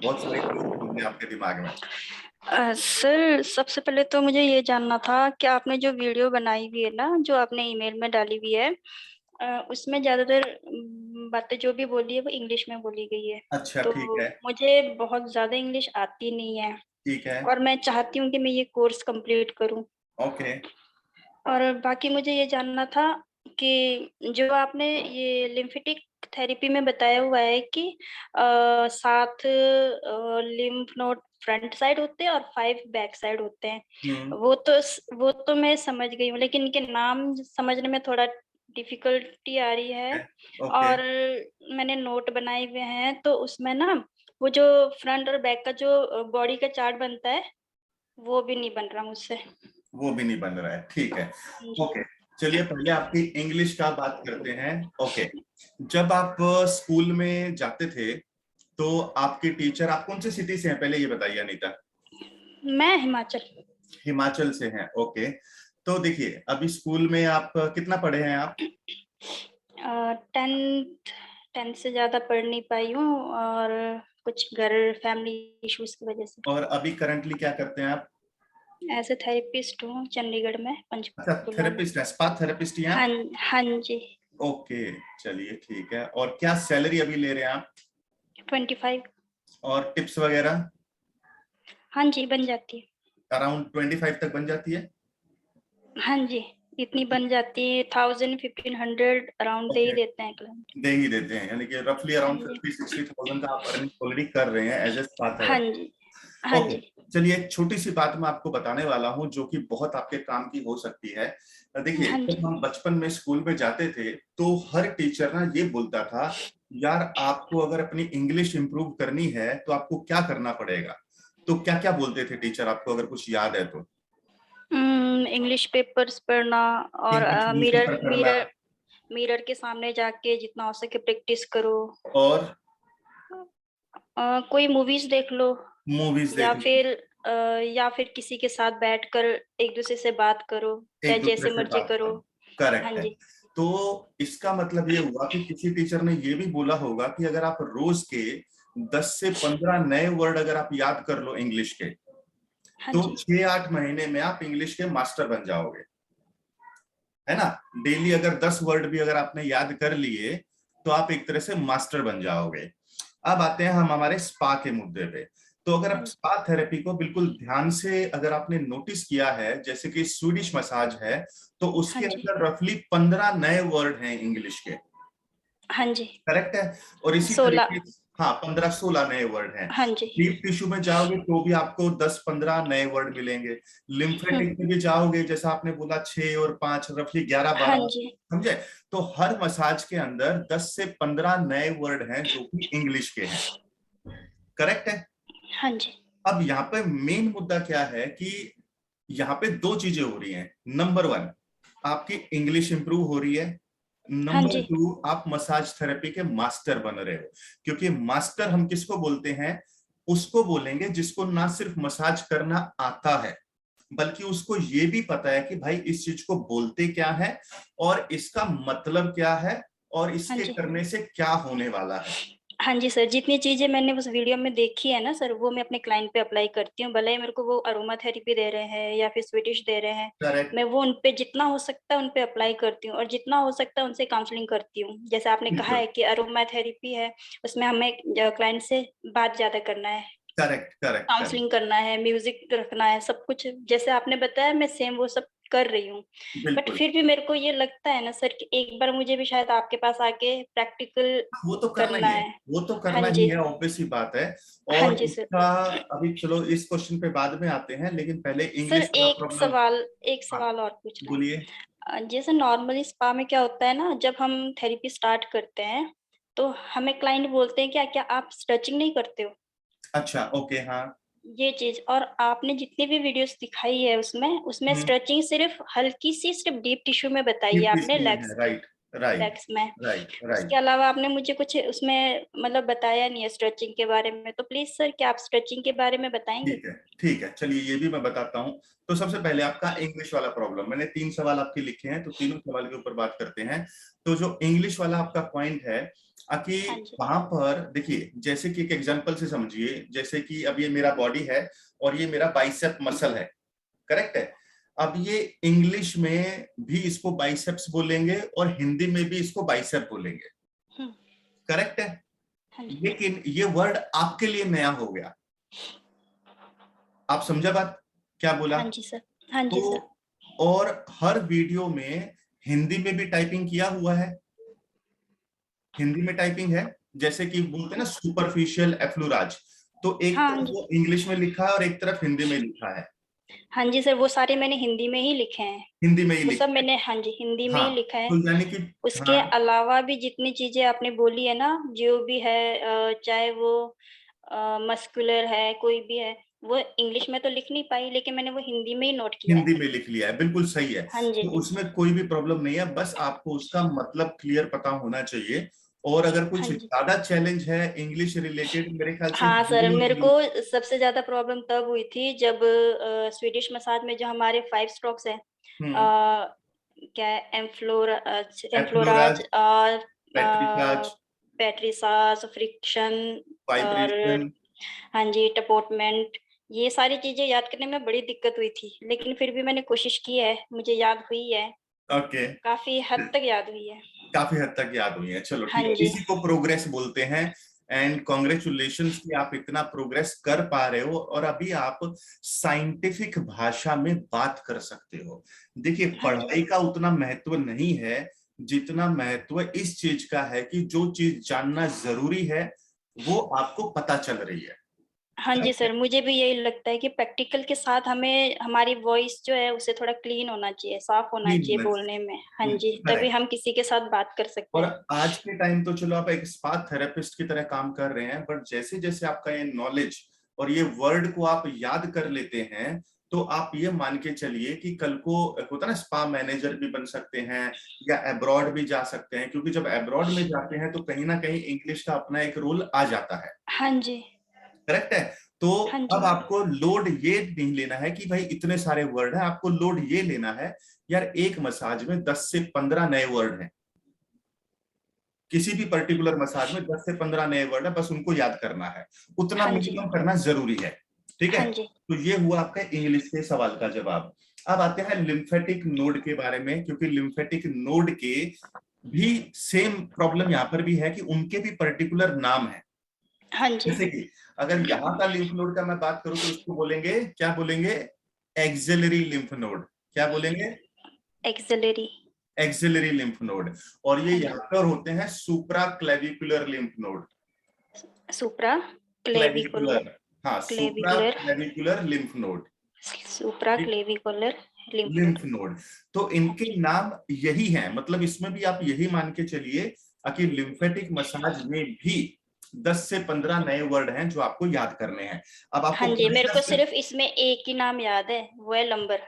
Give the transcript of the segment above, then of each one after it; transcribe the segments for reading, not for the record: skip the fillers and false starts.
बहुत सारे क्वेश्चन होंगे आपके दिमाग में। सर, सबसे पहले तो मुझे ये जानना था कि आपने जो वीडियो बनाई हुई है ना, जो आपने ईमेल में डाली हुई है, उसमें ज्यादातर बातें जो भी बोली है वो इंग्लिश में बोली गई है। अच्छा, तो ठीक है। मुझे बहुत ज्यादा इंग्लिश आती नहीं है ठीक है। और मैं चाहती हूँ कि मैं ये कोर्स कंप्लीट करूँ। ओके। और बाकी मुझे ये जानना था कि जो आपने ये लिम्फेटिक थेरेपी में बताया हुआ है कि 7 लिम्फ नोड फ्रंट साइड होते हैं और 5 बैक साइड होते हैं। हम्म। वो तो मैं समझ गई हूँ, लेकिन इनके नाम समझने में थोड़ा डिफिकल्टी आ रही है। ओके। और मैंने नोट बनाए हुए हैं, तो उसमें ना वो जो फ्रंट और बैक का जो बॉडी का चार्ट बनता है, वो भी नहीं बन रहा मुझसे। वो भी नहीं बन रहा है, ठीक है। जी। ओके, चलिए पहले आपकी इंग्लिश का बात करते हैं। ओके, जब आप स्कूल में जाते थे तो आपके टीचर, आप कौन से सिटी से हैं पहले ये बताइए अनीता। मैं हिमाचल। हिमाचल से हैं, ओके। तो देखिए, अभी स्कूल में आप कितना पढ़े हैं आप? 10th 10th से ज़्यादा पढ़ नहीं पाई हूँ, और कुछ घर फैमिली इश्यूज की वजह से। और अभी करंटली क्या करते हैं आप? एज ए थेरेपिस्ट हूँ चंडीगढ़ में, अच्छा, पंचकुला में। थेरेपिस्ट है, स्पा थेरेपिस्ट हैं हाँ, आप? हाँ जी। ओके, चलिए ठीक है। और क्या सैलरी अभी ले रहे हैं आप? 25। और टिप्स वगैरह? हाँ जी, बन जाती है। अराउंड 25 तक बन जाती है? हाँ जी, इतनी बन जाती है। 1000 1500 अराउंड दे ही ओके, देते हैं क्लाइंट। दे ही देते हैं, यानी कि रफली हाँ अराउंड जी। 50-60 थाउजेंड का आप अर्निंग ऑलरेडी कर रहे हैं एज ए स्पा हाँ थेरेपिस्ट। जी। हाँ ओके, जी। चलिए एक छोटी सी बात मैं आपको बताने वाला हूं जो कि बहुत आपके काम की हो सकती है। देखिए, हाँ जब जी। हम बचपन में स्कूल में जाते थे तो हर टीचर ना ये बोलता था, यार आपको अगर अपनी इंग्लिश इंप्रूव करनी है तो आपको क्या करना पड़ेगा। तो क्या क्या बोलते थे टीचर, आपको अगर कुछ याद है तो? इंग्लिश पेपर्स पढ़ना, और इंग्लिश मिरर न्यूज़पेपर पढ़ना। मिरर मिरर के सामने जाके जितना हो सके प्रैक्टिस करो। और कोई मूवीज देख लो, मूवीज या देखना। फिर अ, या फिर किसी के साथ बैठकर एक दूसरे से बात करो, एक चाहे दूसरे जैसे से मर्जी बात करो। करो। हाँ करेक्ट है। जी। तो इसका मतलब ये हुआ कि किसी टीचर ने ये भी बोला होगा कि अगर आप रोज के 10 से 15 नए वर्ड अगर आप याद कर लो इंग्लिश के, हाँ तो जी। 6-8 महीने में आप इंग्लिश के मास्टर बन जाओगे, है ना। डेली अगर 10 वर्ड भी अगर आपने याद कर लिए तो आप एक तरह से मास्टर बन जाओगे। अब आते हैं हम हमारे स्पा के मुद्दे पे। तो अगर हाँ आप जी। स्पा थेरेपी को बिल्कुल ध्यान से अगर आपने नोटिस किया है, जैसे कि स्वीडिश मसाज है, तो हाँ उसके जी। अंदर रफली 15 नए वर्ड हैं इंग्लिश के। हाँ जी। करेक्ट है। और इसी 16। तरीके, हाँ, 15-16 नए वर्ड हैं। हाँ जी। डीप टिश्यू में जाओगे तो भी आपको 10-15 नए वर्ड मिलेंगे। लिम्फेटिक में भी जाओगे, जैसा आपने बोला 6 और 5 रफली 11-12, हाँ जी। समझे। तो हर मसाज के अंदर 10 से 15 नए वर्ड हैं जो कि इंग्लिश के हैं। करेक्ट है। हाँ जी। अब यहाँ पे मेन मुद्दा क्या है कि यहाँ पे दो चीजें हो रही हैं। नंबर वन, आपकी इंग्लिश इंप्रूव हो रही है। हाँ नंबर जी। टू, आप मसाज थेरेपी के मास्टर बन रहे हो। क्योंकि मास्टर हम किसको बोलते हैं? उसको बोलेंगे जिसको ना सिर्फ मसाज करना आता है, बल्कि उसको ये भी पता है कि भाई इस चीज को बोलते क्या है और इसका मतलब क्या है और हाँ इसके जी। करने से क्या होने वाला है। हाँ जी सर, जितनी चीज़ें मैंने उस वीडियो में देखी है ना सर, वो मैं अपने क्लाइंट पे अप्लाई करती हूँ। भले ही मेरे को वो अरोमा थेरेपी दे रहे हैं या फिर स्वीडिश दे रहे हैं, करेक्ट। मैं वो उन पे जितना हो सकता है उन पे अप्लाई करती हूँ, और जितना हो सकता है उनसे काउंसलिंग करती हूँ। जैसे आपने कहा बिल्कुल। है कि अरोमा थेरेपी है, उसमें हमें क्लाइंट से बात ज़्यादा करना है, करेक्ट, करेक्ट, करेक्ट। काउंसलिंग करना है, म्यूज़िक रखना है, सब कुछ जैसे आपने बताया मैं सेम वो सब कर रही हूँ। बट बिल्कुल। फिर भी मेरे को ये लगता है ना सर कि एक बार मुझे भी शायद आपके पास आके प्रैक्टिकल वो तो करना करना ही है, है। वो तो हाँ करना ही जी। है, ऑब्वियस ही बात है। हाँ और जी सर। इसका, अभी चलो इस क्वेश्चन पे बाद में आते हैं, लेकिन पहले सर, इंग्लिश वाला प्रॉब्लम। एक हाँ, सवाल और पूछना है। बोलिए। जैसे नॉर्मली स्पा में क्या होता है ना, जब हम थेरेपी स्टार्ट करते हैं, तो हमें क्लाइंट बोलते हैं क्या क्या आप स्ट्रेचिंग नहीं करते हो? अच्छा, ओके, हाँ। ये चीज़, और आपने जितनी भी वीडियोस दिखाई है उसमें उसमें हम्म। स्ट्रेचिंग सिर्फ हल्की सी सिर्फ डीप टिश्यू में बताई है डीप आपने, टिश्यू में है, राइट, राइट, लेग्स में। राइट, उसके राइट। अलावा आपने मुझे कुछ उसमें मतलब बताया नहीं है स्ट्रेचिंग के बारे में, तो प्लीज़ सर क्या आप स्ट्रेचिंग के बारे में बताएँगे? ठीक है, ठीक है, चलिए ये भी मैं बताता हूँ। तो सबसे पहले आपका इंग्लिश वाला प्रॉब्लम, मैंने 3 सवाल आपके लिखे हैं, तो तीनों सवाल के ऊपर बात करते हैं। तो जो इंग्लिश वाला आपका पॉइंट है, कि हाँ जी। वहां पर देखिए, जैसे कि एक एग्जांपल से समझिए, जैसे कि अब ये मेरा बॉडी है और ये मेरा बाइसेप मसल है, करेक्ट है। अब ये इंग्लिश में भी इसको बाइसेप्स बोलेंगे और हिंदी में भी इसको बाइसेप बोलेंगे, हम्म। करेक्ट है। हाँ जी। लेकिन ये वर्ड आपके लिए नया हो गया। आप समझा बात क्या बोला? हाँ जी सर। हाँ जी सर। तो और हर वीडियो में हिंदी में भी टाइपिंग किया हुआ है, हिंदी में टाइपिंग है। जैसे कि बोलते हैं ना सुपरफिशियल एफ्लूराज, तो एक हाँ तरफ जी। वो इंग्लिश में लिखा है और एक तरफ हिंदी में लिखा है। हाँ जी सर, वो सारे मैंने हिंदी में ही लिखे हैं। हिंदी में ही वो सब लिखा है। मैंने, हाँ जी, हिंदी में हाँ, ही लिखा है। तो यानी कि उसके हाँ, अलावा भी जितनी चीजें आपने बोली है ना, जो भी है, चाहे वो मस्कुलर है, कोई भी है, वो इंग्लिश में तो लिख नहीं पाई, लेकिन मैंने वो हिंदी में ही नोट किया है। हिंदी में लिख लिया है, बिल्कुल सही है। हाँ जी। तो उसमें कोई भी प्रॉब्लम नहीं है, बस आपको उसका मतलब क्लियर पता होना चाहिए। और अगर कुछ हाँ जी। ज्यादा चैलेंज है इंग्लिश रिलेटेड, मेरे ख्याल से हाँ सर, मेरे को Duolingo- सबसे ज्यादा प्रॉब्लम तब हुई थी जब स्वीडिश मसाज में जो हमारे 5 स्ट्रोक्स है, हम्म, क्या है, एम्फ्लोराज एफ्लोराज, और पेट्रिकाज, पेट्रिसाज, फ्रिक्शन और वाइब्रेशन। हाँ जी, टपोटमेंट, ये सारी चीजें याद करने में बड़ी दिक्कत हुई थी, लेकिन फिर भी मैंने कोशिश की है, मुझे याद हुई है, ओके, काफी हद तक याद हुई है। काफी हद तक याद हुई है, चलो हाँ ठीक है, जी। इसी को प्रोग्रेस बोलते हैं। एंड कॉन्ग्रेचुलेशंस कि आप इतना प्रोग्रेस कर पा रहे हो और अभी आप साइंटिफिक भाषा में बात कर सकते हो। देखिए, हाँ जी। पढ़ाई का उतना महत्व नहीं है जितना महत्व इस चीज का है कि जो चीज जानना जरूरी है वो आपको पता चल रही है। हाँ जी करेक्ट है? सर, मुझे भी यही लगता है कि प्रैक्टिकल के साथ हमें हमारी वॉइस जो है उसे थोड़ा क्लीन होना चाहिए, साफ होना नहीं चाहिए होना बोलने में। हाँ चाहिए। जी, तभी करेक्ट। हम किसी के साथ बात कर सकते और हैं। आज के टाइम तो चलो आप एक स्पा थेरेपिस्ट की तरह काम कर रहे हैं, बट जैसे जैसे आपका ये नॉलेज और ये वर्ड को आप याद कर लेते हैं, तो आप ये मान के चलिए कि कल को होता है ना, स्पा मैनेजर भी बन सकते हैं या अब्रॉड भी जा सकते हैं, क्योंकि जब अब्रॉड में जाते हैं तो कहीं ना कहीं इंग्लिश का अपना एक रोल आ जाता है। हाँ जी। करेक्ट है। तो हाँ अब जी। आपको लोड ये नहीं लेना है कि भाई इतने सारे वर्ड हैं, आपको लोड ये लेना है यार एक मसाज में 10 से 15 नए वर्ड हैं। किसी भी पर्टिकुलर मसाज में 10 से 15 नए वर्ड है, बस उनको याद करना है, उतना हाँ जी। मिनिमम करना जरूरी है। ठीक है। हाँ जी। तो ये हुआ आपका इंग्लिश के सवाल का जवाब। अब आते हैं लिम्फेटिक नोड के बारे में, क्योंकि लिम्फेटिक नोड के भी सेम प्रॉब्लम यहाँ पर भी है कि उनके भी पर्टिकुलर नाम है। हाँ जी। जैसे कि अगर यहाँ का लिम्फ नोड का मैं बात करूं तो इसको बोलेंगे, क्या बोलेंगे? Axillary lymph node. क्या बोलेंगे? एक्सिलरी। Axillary lymph node. और ये हाँ जी। यहाँ पर होते हैं supraclavicular lymph node. Supraclavicular. Clavicular, हाँ, supraclavicular. Clavicular lymph node. Supra ठीक, clavicular lymph node. Lymph node. तो हाँ इनके जी। नाम यही हैं, मतलब इसमें भी आप यही मान के चलिए कि लिम्फेटिक मसाज में भी 10 से 15 नए वर्ड हैं जो आपको याद करने हैं। अब हाँ आपको जी, मेरे पढ़ेगा को सिर्फ, सिर्फ इसमें एक ही नाम याद है, वो है लंबर,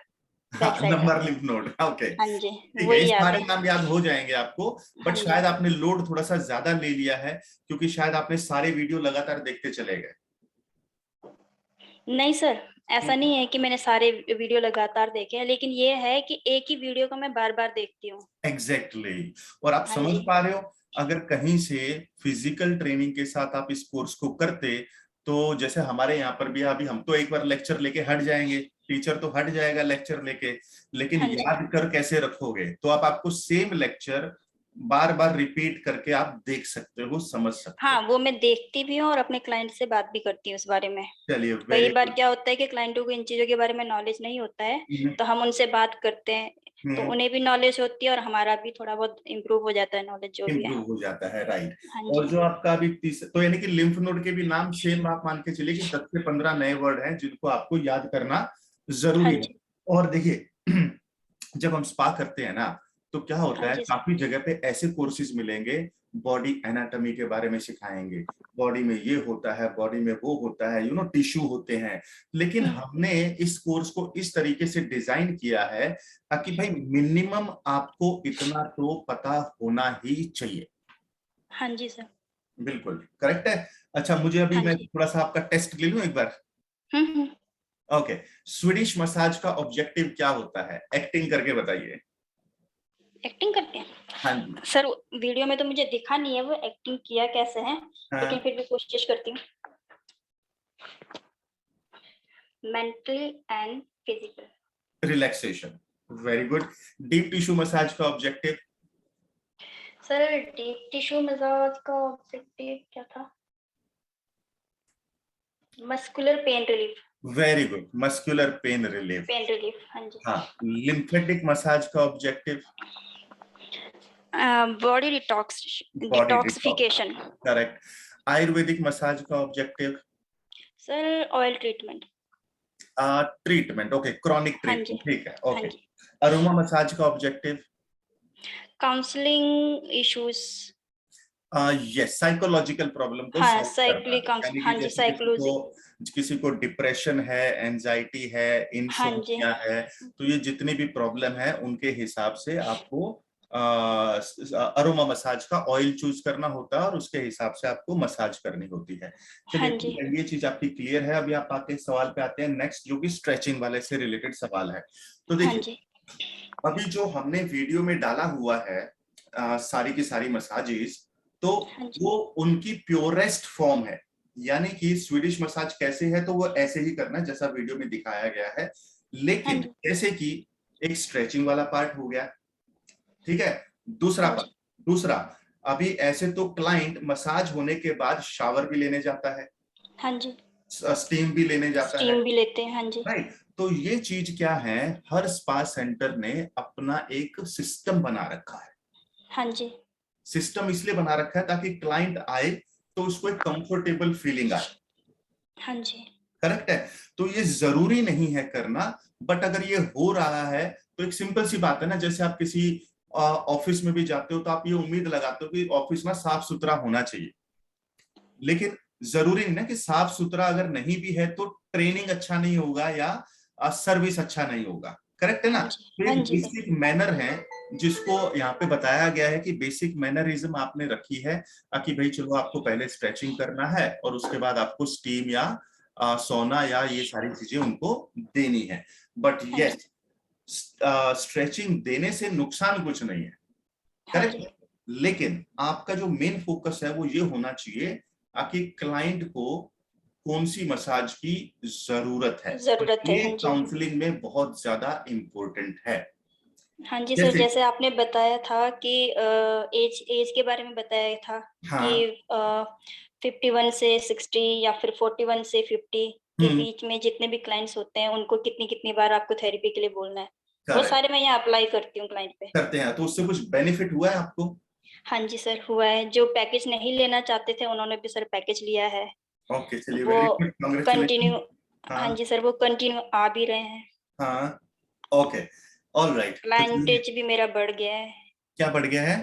हाँ, बैक साइड का। Number lymph node, okay. हाँ जी, ठीक है, वही ये याद सारे है। नाम याद हो जाएंगे आपको। बट हाँ जी। शायद आपने लोड थोड़ा सा ज्यादा ले लिया है, क्योंकि शायद आपने सारे वीडियो लगातार देखते चले गए। नहीं सर, ऐसा नहीं है कि मैंने सारे वीडियो लगातार देखे हैं, लेकिन ये है कि एक ही वीडियो को मैं बार-बार देखती हूँ। Exactly exactly। और आप हाँ समझ जी। पा रहे हो, अगर कहीं से फिजिकल ट्रेनिंग के साथ आप इस कोर्स को करते, तो जैसे हमारे यहाँ पर भी अभी हम तो एक बार लेक्चर लेके हट जाएंगे, टीचर तो हट जाएगा लेक्चर लेके, लेकिन हाँ जी। याद कर कैसे रखोगे? तो आप आपको सेम लेक्चर बार बार रिपीट करके आप देख सकते हो, समझ सकते हो। हाँ, वो मैं देखती भी हूँ और अपने क्लाइंट से बात भी करती हूँ इस बारे में। चलिए, कई वेरी बार गुड। क्या होता है कि क्लाइंटों को इन चीज़ों के बारे में नॉलेज नहीं होता है, तो हम उनसे बात करते हैं, तो उन्हें भी नॉलेज होती है और हमारा भी थोड़ा बहुत इम्प्रूव हो जाता है नॉलेज जो भी है। इम्प्रूव हो जाता है, राइट। हाँ और जी। जो आपका अभी तो यानी कि लिम्फ नोड के भी नाम सेम आप मान के चलिए कि 10 से 15 नए वर्ड हैं जिनको आपको याद करना हाँ जरूरी है। जी। और देखिए, जब हम स्पा करते हैं ना, तो क्या हाँ होता है, जी सर। काफी जगह पे ऐसे कोर्सेज मिलेंगे, बॉडी एनाटॉमी के बारे में सिखाएंगे, बॉडी में ये होता है, बॉडी में वो होता है, टिश्यू होते हैं। लेकिन हुँ, हमने इस कोर्स को इस तरीके से डिजाइन किया है ताकि भाई मिनिमम आपको इतना तो पता होना ही चाहिए। हाँ जी सर। बिल्कुल करेक्ट है। अच्छा, मुझे अभी हाँ मैं जी। थोड़ा सा आपका टेस्ट ले लूं एक बार। हुँ, हुँ। ओके, स्वीडिश मसाज का ऑब्जेक्टिव क्या होता है, एक्टिंग करके बताइए। एक्टिंग करते हैं हाँ जी। सर। वीडियो में तो मुझे दिखा नहीं है वो एक्टिंग किया कैसे है, लेकिन हाँ, फिर भी कोशिश करती हूँ। Mentally and physical. Relaxation, very good. Deep tissue massage का objective? Sir deep tissue massage का ऑब्जेक्टिव क्या था? Muscular pain relief. Very good, muscular pain relief. Pain relief, हाँ जी। हाँ, लिम्फेटिक मसाज का objective? Body detox, body detox, detoxification. Correct. Ayurvedic massage का objective? Sir oil treatment. Treatment, okay, chronic हाँ जी, ट्रीटमेंट, ठीक है, हाँ ओके। जी। अरोमा मसाज का objective? Counselling issues. Yes, psychological problem को हाँ, सॉल्व करना, साइक्लिक काउंस, यानी कि हाँ जी, जैसे साइकोलॉजी। किसी को डिप्रेशन है, एंजाइटी है, हाँ जी, इंसोम्निया है, तो ये जितनी भी प्रॉब्लम है उनके हिसाब से आपको अरोमा मसाज का ऑयल चूज करना होता है और उसके हिसाब से आपको मसाज करनी होती है। हाँ चलिए जी, ठीक है, ये चीज आपकी क्लियर है। अभी आप आके सवाल पे आते हैं नेक्स्ट, जो कि स्ट्रेचिंग वाले से रिलेटेड सवाल है। तो हाँ देखिए, जी, अभी जो हमने वीडियो में डाला हुआ है सारी की सारी मसाजेस, तो हाँ जी, वो उनकी प्योरेस्ट फॉर्म है। यानी कि स्वीडिश मसाज कैसे है, तो वो ऐसे ही करना है जैसा वीडियो में दिखाया गया है। हाँ लेकिन जी, जैसे कि एक स्ट्रेचिंग वाला पार्ट हो गया, ठीक है। दूसरा हाँ पार्ट, जी, दूसरा, अभी ऐसे तो क्लाइंट मसाज होने के बाद शावर भी लेने जाता है, हाँ जी। स्टीम भी लेने जाता है, स्टीम भी लेते हैं, हाँ जी, राइट। तो ये चीज क्या है, हर स्पा सेंटर ने अपना एक सिस्टम बना रखा है। हाँ जी, सिस्टम इसलिए बना रखा है ताकि क्लाइंट आए तो उसको एक कंफर्टेबल फीलिंग आए, हाँ जी, करेक्ट है। तो ये जरूरी नहीं है करना, बट अगर ये हो रहा है तो एक सिंपल सी बात है ना, जैसे आप किसी ऑफिस में भी जाते हो तो आप ये उम्मीद लगाते हो कि ऑफिस में साफ सुथरा होना चाहिए। लेकिन जरूरी नहीं ना कि साफ सुथरा अगर नहीं भी है तो ट्रेनिंग अच्छा नहीं होगा या सर्विस अच्छा नहीं होगा, करेक्ट है ना। हाँ जी, तो हाँ एक जी सर, बेसिक मैनर है जिसको यहाँ पे बताया गया है कि बेसिक मैनरिज्म आपने रखी है कि भाई चलो आपको पहले स्ट्रेचिंग करना है और उसके बाद आपको स्टीम या सोना या ये सारी चीजें उनको देनी है। बट हाँ जी, यस, स्ट्रेचिंग देने से नुकसान कुछ नहीं है, हाँ जी, करेक्ट। लेकिन आपका जो मेन फोकस है वो ये होना चाहिए कि क्लाइंट को कौन सी मसाज की जरूरत है। जरूरत है, ये हाँ जी। काउंसलिंग में बहुत ज्यादा इंपॉर्टेंट है। हाँ जी सर, जैसे, जैसे आपने बताया था कि एज एज के बारे में बताया था कि हाँ, 51 से 60 या फिर 41 से 50 के हम्म, बीच में जितने भी क्लाइंट्स होते हैं, उनको कितनी-कितनी बार आपको थेरेपी के लिए बोलना है। वो करेक्ट, सारे मैं यहाँ अप्लाई करती हूँ क्लाइंट पे। करते हैं तो उससे कुछ बेनिफिट हुआ है आपको? हाँ जी सर, हुआ है। जो पैकेज नहीं लेना चाहते थे, उन्होंने भी सर पैकेज लिया है। ओके, चलिए, वो वेरी गुड, कांग्रेचुलेशन। कंटिन्यू, हाँ, हाँ जी सर, वो कंटिन्यू आ भी रहे हैं। हाँ, ओके, ऑल राइट। तो चलिए, क्लाइंटेज भी मेरा बढ़ गया है। क्या बढ़ गया है?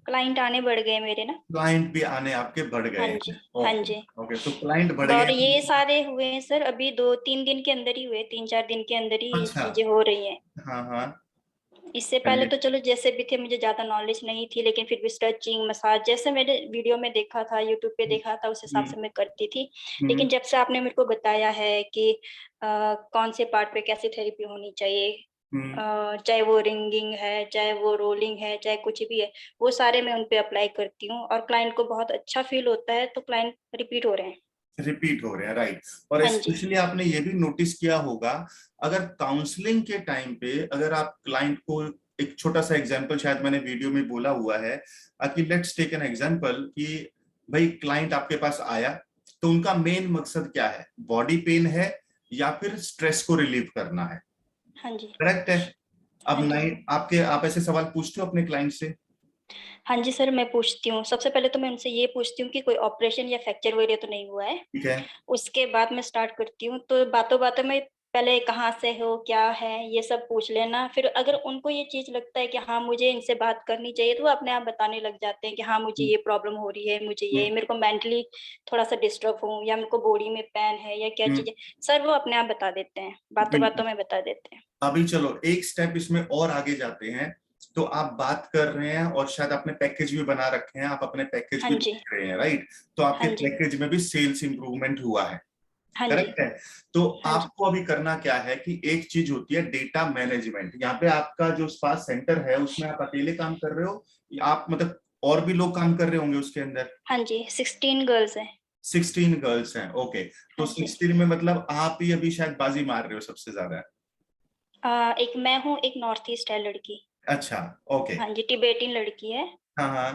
क्लाइंट आने बढ़ गए मेरे ना। क्लाइंट भी आने आपके बढ़ हाँ गए जी, हैं, हाँ ओके। जी। ओके, तो क्लाइंट बढ़ गए और हैं ये तो, सारे हुए हैं सर अभी 2-3 दिन के अंदर ही हुए, 3-4 दिन के अंदर ही ये अच्छा, चीज़ें हो रही हैं। हाँ, हाँ, इससे पहले चलिए, तो चलो जैसे भी थे मुझे ज़्यादा नॉलेज नहीं थी, लेकिन फिर भी स्ट्रेचिंग, मसाज जैसे मैंने वीडियो में देखा था, यूट्यूब पे देखा था, उस हिसाब हम्म, से मैं करती थी। हम्म, लेकिन जब से आपने मेरे को बताया है कि कौन से पार्ट पे कैसी थेरेपी होनी चाहिए, हम्म, चाहे वो रिंगिंग है, चाहे वो रोलिंग है, चाहे कुछ भी है, वो सारे मैं उन पे अप्लाई करती हूँ और क्लाइंट को बहुत अच्छा फ़ील होता है, तो क्लाइंट रिपीट हो रहे हैं। रिपीट हो रहे हैं, राइट। और हाँ जी। स्पेशली आपने ये भी नोटिस किया होगा, अगर काउंसलिंग के टाइम पे अगर आप क्लाइंट को, एक छोटा सा एग्जांपल शायद मैंने वीडियो में बोला हुआ है कि लेट्स टेक एन एग्जांपल कि भाई क्लाइंट आपके पास आया तो उनका मेन मकसद क्या है, बॉडी पेन है या फिर स्ट्रेस को रिलीव करना है, हाँ जी। करेक्ट है। अब हाँ जी। नहीं, आपके आप ऐसे सवाल पूछते हो अपने क्लाइंट से? हाँ जी सर, मैं पूछती हूँ। सबसे पहले तो मैं उनसे ये पूछती हूँ कि कोई ऑपरेशन या फ्रैक्चर वगैरह तो नहीं हुआ है। ठीक है, उसके बाद मैं स्टार्ट करती हूँ, तो बातों-बातों में पहले कहाँ से हो, क्या है, ये सब पूछ लेना। फिर अगर उनको ये चीज़ लगता है कि हाँ, मुझे इनसे बात करनी चाहिए, तो वो अपने आप बताने लग जाते हैं कि हाँ, मुझे ये प्रॉब्लम हो रही है, मुझे ये, मेरे को मेंटली थोड़ा-सा डिस्टर्ब हूँ या मेरे को बॉडी में पेन है या क्या हम्म, चीज़ है। सर वो अपने आप बता देते हैं, बातों-बातों बिल्कुल। में बता देते हैं। अभी चलो एक स्टेप इसमें और आगे जाते हैं। तो आप बात कर रहे हैं और शायद आपने पैकेज भी बना रखे हैं, आप अपने पैकेज हाँ भी जी, देख रहे हैं, राइट। तो आपके हाँ जी, पैकेज में भी सेल्स इंप्रूवमेंट हुआ है, हाँ जी, करेक्ट है। तो हाँ जी, आपको अभी करना क्या है कि एक चीज होती है डेटा मैनेजमेंट। यहाँ पे आपका जो स्पा सेंटर है उसमें आप अकेले काम कर रहे हो या आप मतलब और भी लोग काम कर रहे होंगे उसके अंदर? हाँ जी, 16 गर्ल्स हैं। 16 गर्ल्स हैं, ओके। तो हाँ जी। 16 में मतलब आप ही अभी शायद बाजी मार रहे हो सबसे ज्यादा। एक मैं हूँ, एक नॉर्थ ईस्ट है लड़की। अच्छा, ओके। हाँ जी, तिबेटिन लड़की है। हाँ हाँ,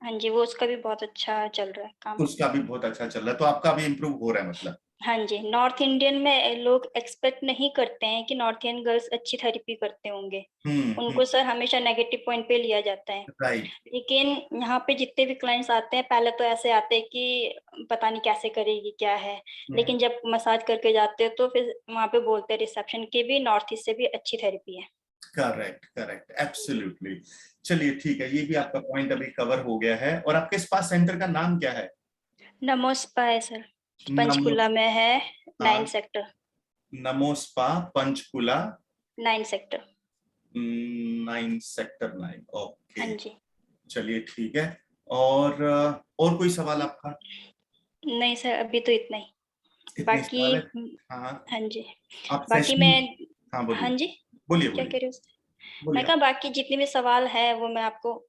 हाँ जी, वो उसका भी बहुत अच्छा चल रहा है काम। उसका भी बहुत अच्छा चल रहा है, तो आपका भी इम्प्रूव हो रहा है मतलब। हाँ जी, नॉर्थ इंडियन में लोग एक्सपेक्ट नहीं करते हैं कि नॉर्थ इंडियन गर्ल्स अच्छी थेरेपी करते होंगे। हम्म। उनको सर हमेशा नेगेटिव पॉइंट पे लिया जाता है। राइट। लेकिन यहाँ पे जितने भी क्लाइंट्स आते हैं, पहले तो ऐसे आते हैं कि पता नहीं कैसे करेगी, क्या है? लेकिन जब मसाज करके जाते हो तो फिर वहाँ पे बोलते हैं रिसेप्शन की भी नॉर्थ ईस्ट से भी अच्छी थेरेपी है। करेक्ट करेक्ट, जी। एब्सोल्युटली। चलिए ठीक है, ये भी आपका पॉइंट अभी कवर हो गया है। और आपके स्पा सेंटर का नाम क्या है? नमो स्पा है सर, नमो, पंचकुला में है, 9 हाँ, सेक्टर, नमो स्पा पंचकुला, 9 सेक्टर। 9 सेक्टर 9, हाँ ओके। जी। चलिए ठीक है। और कोई सवाल आपका? नहीं सर, अभी तो इतना ही। इतने बाकी सवाल है? हाँ हाँ। हाँ जी। आप बाकी सेशन, मैं हाँ हाँ बोलिए, जी, बोलिए क्या बोलिए, कह रहे हो सर? मैं बोलिए। कहा बाकी जितने भी सवाल हैं वो मैं आपको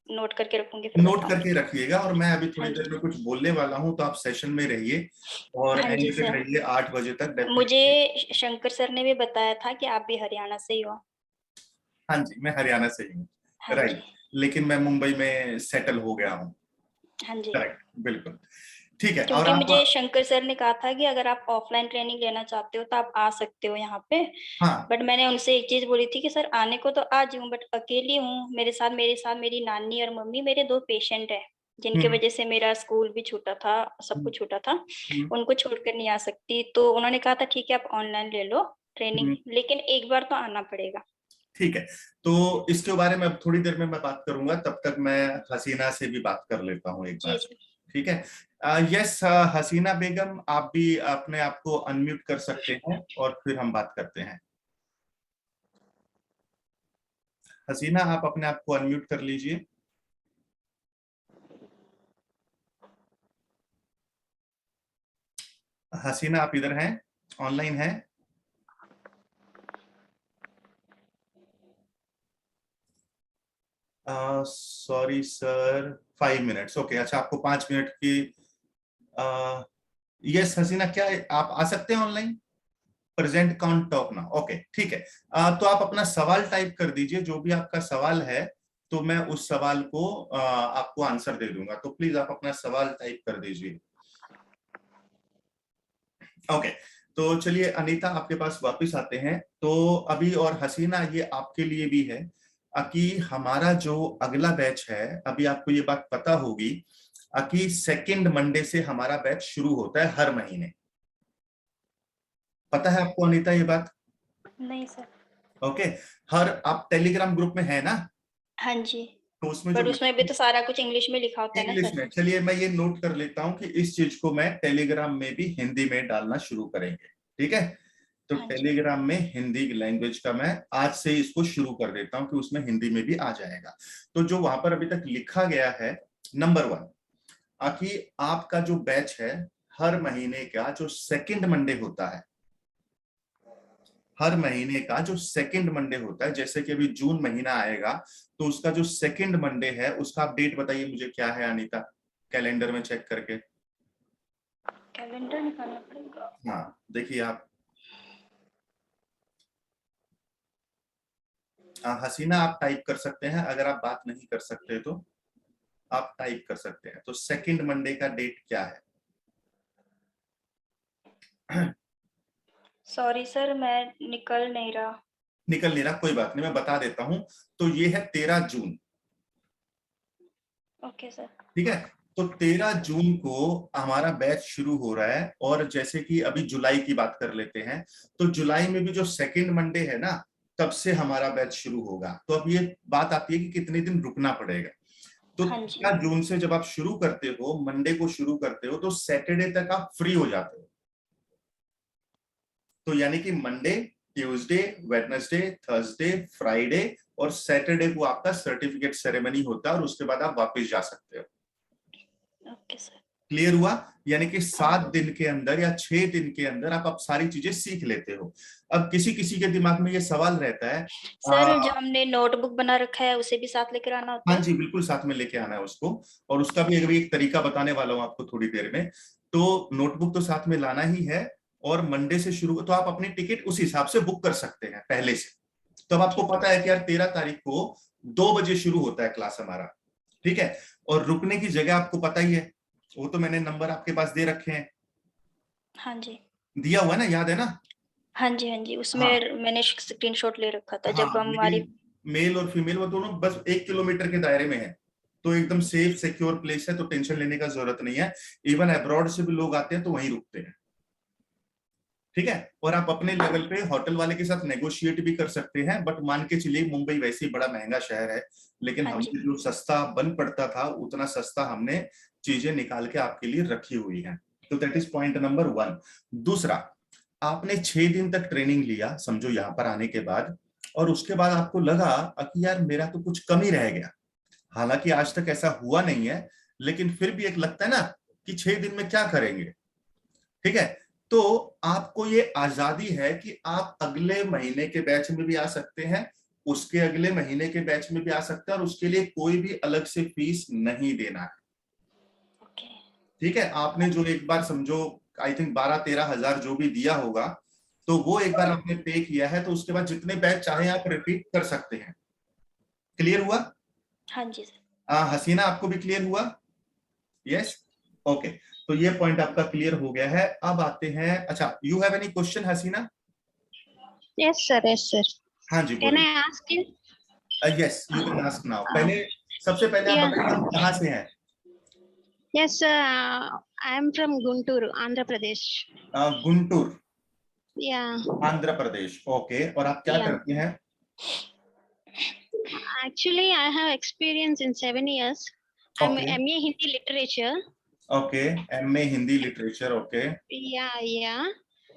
नोट करके रखूँगी फिर नोट बताऊँगी। करके रखिएगा, और मैं अभी थोड़ी हाँ देर जी। में कुछ बोलने वाला हूं, तो आप सेशन में रहिए और हाँ एंड जी तक सर। रहिए 8 बजे तक डेफिनेटली। मुझे शंकर सर ने भी बताया था कि आप भी हरियाणा से ही हो। हाँ जी, मैं हरियाणा से ही हूँ। हाँ जी। राइट, लेकिन मैं मुंबई में सेटल हो गया हूँ। हाँ जी। करेक्ट, बिल्कुल। ठीक है, और क्योंकि आप, मुझे शंकर सर ने कहा था कि अगर आप ऑफलाइन ट्रेनिंग लेना चाहते हो तो आप आ सकते हो यहाँ पे। हाँ, बट मैंने उनसे एक चीज़ बोली थी कि सर आने को तो आ जाऊँ बट अकेली हूँ, मेरे साथ मेरी नानी और मम्मी, मेरे 2 पेशेंट हैं, जिनकी हम्म वज़ह से मेरा स्कूल भी छूटा था, सब हम्म कुछ छूटा था। हम्म उनको छोड़कर नहीं आ सकती, तो उन्होंने कहा था ठीक है आप ऑनलाइन ले लो ट्रेनिंग, हम्म, लेकिन एक बार तो आना पड़ेगा। ठीक है। तो इसके बारे में अब थोड़ी देर में मैं बात करूंगा, तब तक मैं हसीना से भी बात कर लेता हूँ एक जी बार। सर। ठीक है। यस, हसीना बेगम, आप भी अपने आप को अनम्यूट कर सकते हैं और फिर हम बात करते हैं। हसीना, आप अपने आप को अनम्यूट कर लीजिए। हसीना, आप इधर हैं, ऑनलाइन हैं? Sorry sir, 5 minutes, okay. अच्छा, आपको 5 मिनट की, यस हसीना, क्या आप आ सकते हैं ऑनलाइन? प्रेजेंट काउंट टॉक ना, ओके ठीक है। तो आप अपना सवाल टाइप कर दीजिए, जो भी आपका सवाल है, तो मैं उस सवाल को आपको आंसर दे दूंगा। तो प्लीज आप अपना सवाल टाइप कर दीजिए। ओके। तो चलिए अनीता, आपके पास वापस आते हैं। तो अभी, और हसीना, ये आपके लिए भी है कि हमारा जो अगला बैच है, अभी आपको ये बात पता होगी कि सेकंड मंडे से हमारा बैच शुरू होता है हर महीने। पता है आपको अनीता ये बात? नहीं सर। ओके। हर, आप टेलीग्राम ग्रुप में है ना? हाँ जी। तो उसमें जो बट उसमें भी तो सारा कुछ इंग्लिश में लिखा होता है ना इंग्लिश सर? में, चलिए मैं ये नोट कर लेता हूं कि इस चीज को मैं टेलीग्राम में भी हिंदी में डालना शुरू करेंगे। ठीक है। तो हाँ जी। टेलीग्राम में हिंदी लैंग्वेज का मैं आज से इसको शुरू कर देता हूं कि उसमें हिंदी में भी आ जाएगा। तो जो वहां पर अभी तक लिखा गया है, नंबर 1, कि आपका जो बैच है, हर महीने का जो सेकंड मंडे होता है, हर महीने का जो सेकंड मंडे होता है, जैसे कि अभी जून महीना आएगा, तो उसका जो सेकंड मंडे है उसका आप डेट बताइए मुझे, क्या है अनीता, कैलेंडर में चेक करके। कैलेंडर निकालना पड़ेगा। हाँ, देखिए आप, हसीना, आप टाइप कर सकते हैं, अगर आप बात नहीं कर सकते तो आप टाइप कर सकते हैं। तो सेकंड मंडे का डेट क्या है? सॉरी सर, मैं निकल नहीं रहा। निकल नहीं रहा, कोई बात नहीं, मैं बता देता हूं। तो ये है 13 जून। Okay sir. ठीक है। तो 13 जून को हमारा बैच शुरू हो रहा है। और जैसे कि अभी जुलाई की बात कर लेते हैं, तो जुलाई में भी जो सेकंड मंडे है ना, तब से हमारा बैच शुरू होगा। तो अब ये बात आती है कि कितने दिन रुकना पड़ेगा। तो हाँ जी। 13 जून से जब आप शुरू करते हो, मंडे को शुरू करते हो, तो सैटरडे तक आप फ्री हो जाते हो। तो यानी कि Monday, Tuesday, Wednesday, Thursday, Friday और सैटरडे को आपका सर्टिफिकेट सेरेमनी होता है, और उसके बाद आप वापस जा सकते हो। Okay sir. क्लियर हुआ? यानी कि 7 दिन के अंदर या 6 दिन के अंदर आप अब सारी चीजें सीख लेते हो। अब किसी किसी के दिमाग में ये सवाल रहता है, सर जो हमने नोटबुक बना रखा है उसे भी साथ लेकर आना होता हाँ है? जी बिल्कुल साथ में लेके आना है उसको, और उसका भी अभी एक तरीका बताने वाला हूँ आपको थोड़ी देर में। तो नोटबुक तो साथ में लाना ही है, और मंडे से शुरू, तो आप अपनी टिकट उस हिसाब से बुक कर सकते हैं पहले से। तो अब आपको ठीक है पता है कि यार 13 तारीख को 2 बजे शुरू होता है क्लास हमारा, ठीक है। और रुकने की जगह आपको पता ही है, वो तो मैंने नंबर आपके पास दे रखे हैं, हाँ जी दिया हुआ है ना, याद है ना? हाँ जी हाँ जी, उसमें हाँ मैंने स्क्रीनशॉट ले रखा था हाँ, जब हमारी। मेल और फीमेल वो दोनों बस 1 किलोमीटर के दायरे में है, तो एकदम सेफ सिक्योर प्लेस है, तो टेंशन लेने का जरूरत नहीं है। इवन अब्रॉड से भी लोग आते हैं तो वहीं रुकते हैं, ठीक है। और आप अपने लेवल पे होटल वाले के साथ नेगोशिएट भी कर सकते हैं, बट मान के चलिए मुंबई वैसे ही बड़ा महंगा शहर है, लेकिन हाँ जी हमने जो सस्ता बन पड़ता था उतना सस्ता हमने चीजें निकाल के आपके लिए रखी हुई है। तो दैट इज पॉइंट नंबर 1। दूसरा, आपने 6 दिन तक ट्रेनिंग लिया समझो यहाँ पर आने के बाद, और उसके बाद आपको लगा कि यार मेरा तो कुछ कम ही रह गया। हालांकि आज तक ऐसा हुआ नहीं है, लेकिन फिर भी एक लगता है ना कि 6 दिन में क्या करेंगे, ठीक है। तो आपको ये आजादी है कि आप अगले महीने के बैच में भी आ सकते हैं, उसके अगले महीने के बैच में भी आ सकते हैं, और उसके लिए कोई भी अलग से फीस नहीं देना है, ओके ठीक है। आपने जो एक बार समझो आई थिंक 12-13 हजार जो भी दिया होगा, तो वो एक बार आपने पे किया है, तो उसके बाद जितने बैच चाहे आप रिपीट कर सकते हैं। क्लियर हुआ? हाँ जी सर हसीना आपको भी क्लियर हुआ? Yes, okay. तो ये पॉइंट आपका क्लियर हो गया है। अब आते हैं, अच्छा you have any question Hasina? Yes, sir. Yes, sir. हाँ जी Can बोलिए। I ask you? Yes you can ask now. Uh, पहले, सबसे पहले आप yeah. बताइए आप कहाँ से हैं? Yes, sir. I am from Guntur, Andhra Pradesh. Guntur, Yeah. Andhra Pradesh, okay. और आप क्या Yeah. करते हैं? Actually, I have experience in 7 years. I'm okay MA Hindi Literature. Okay, MA Hindi literature, okay. Yeah, yeah.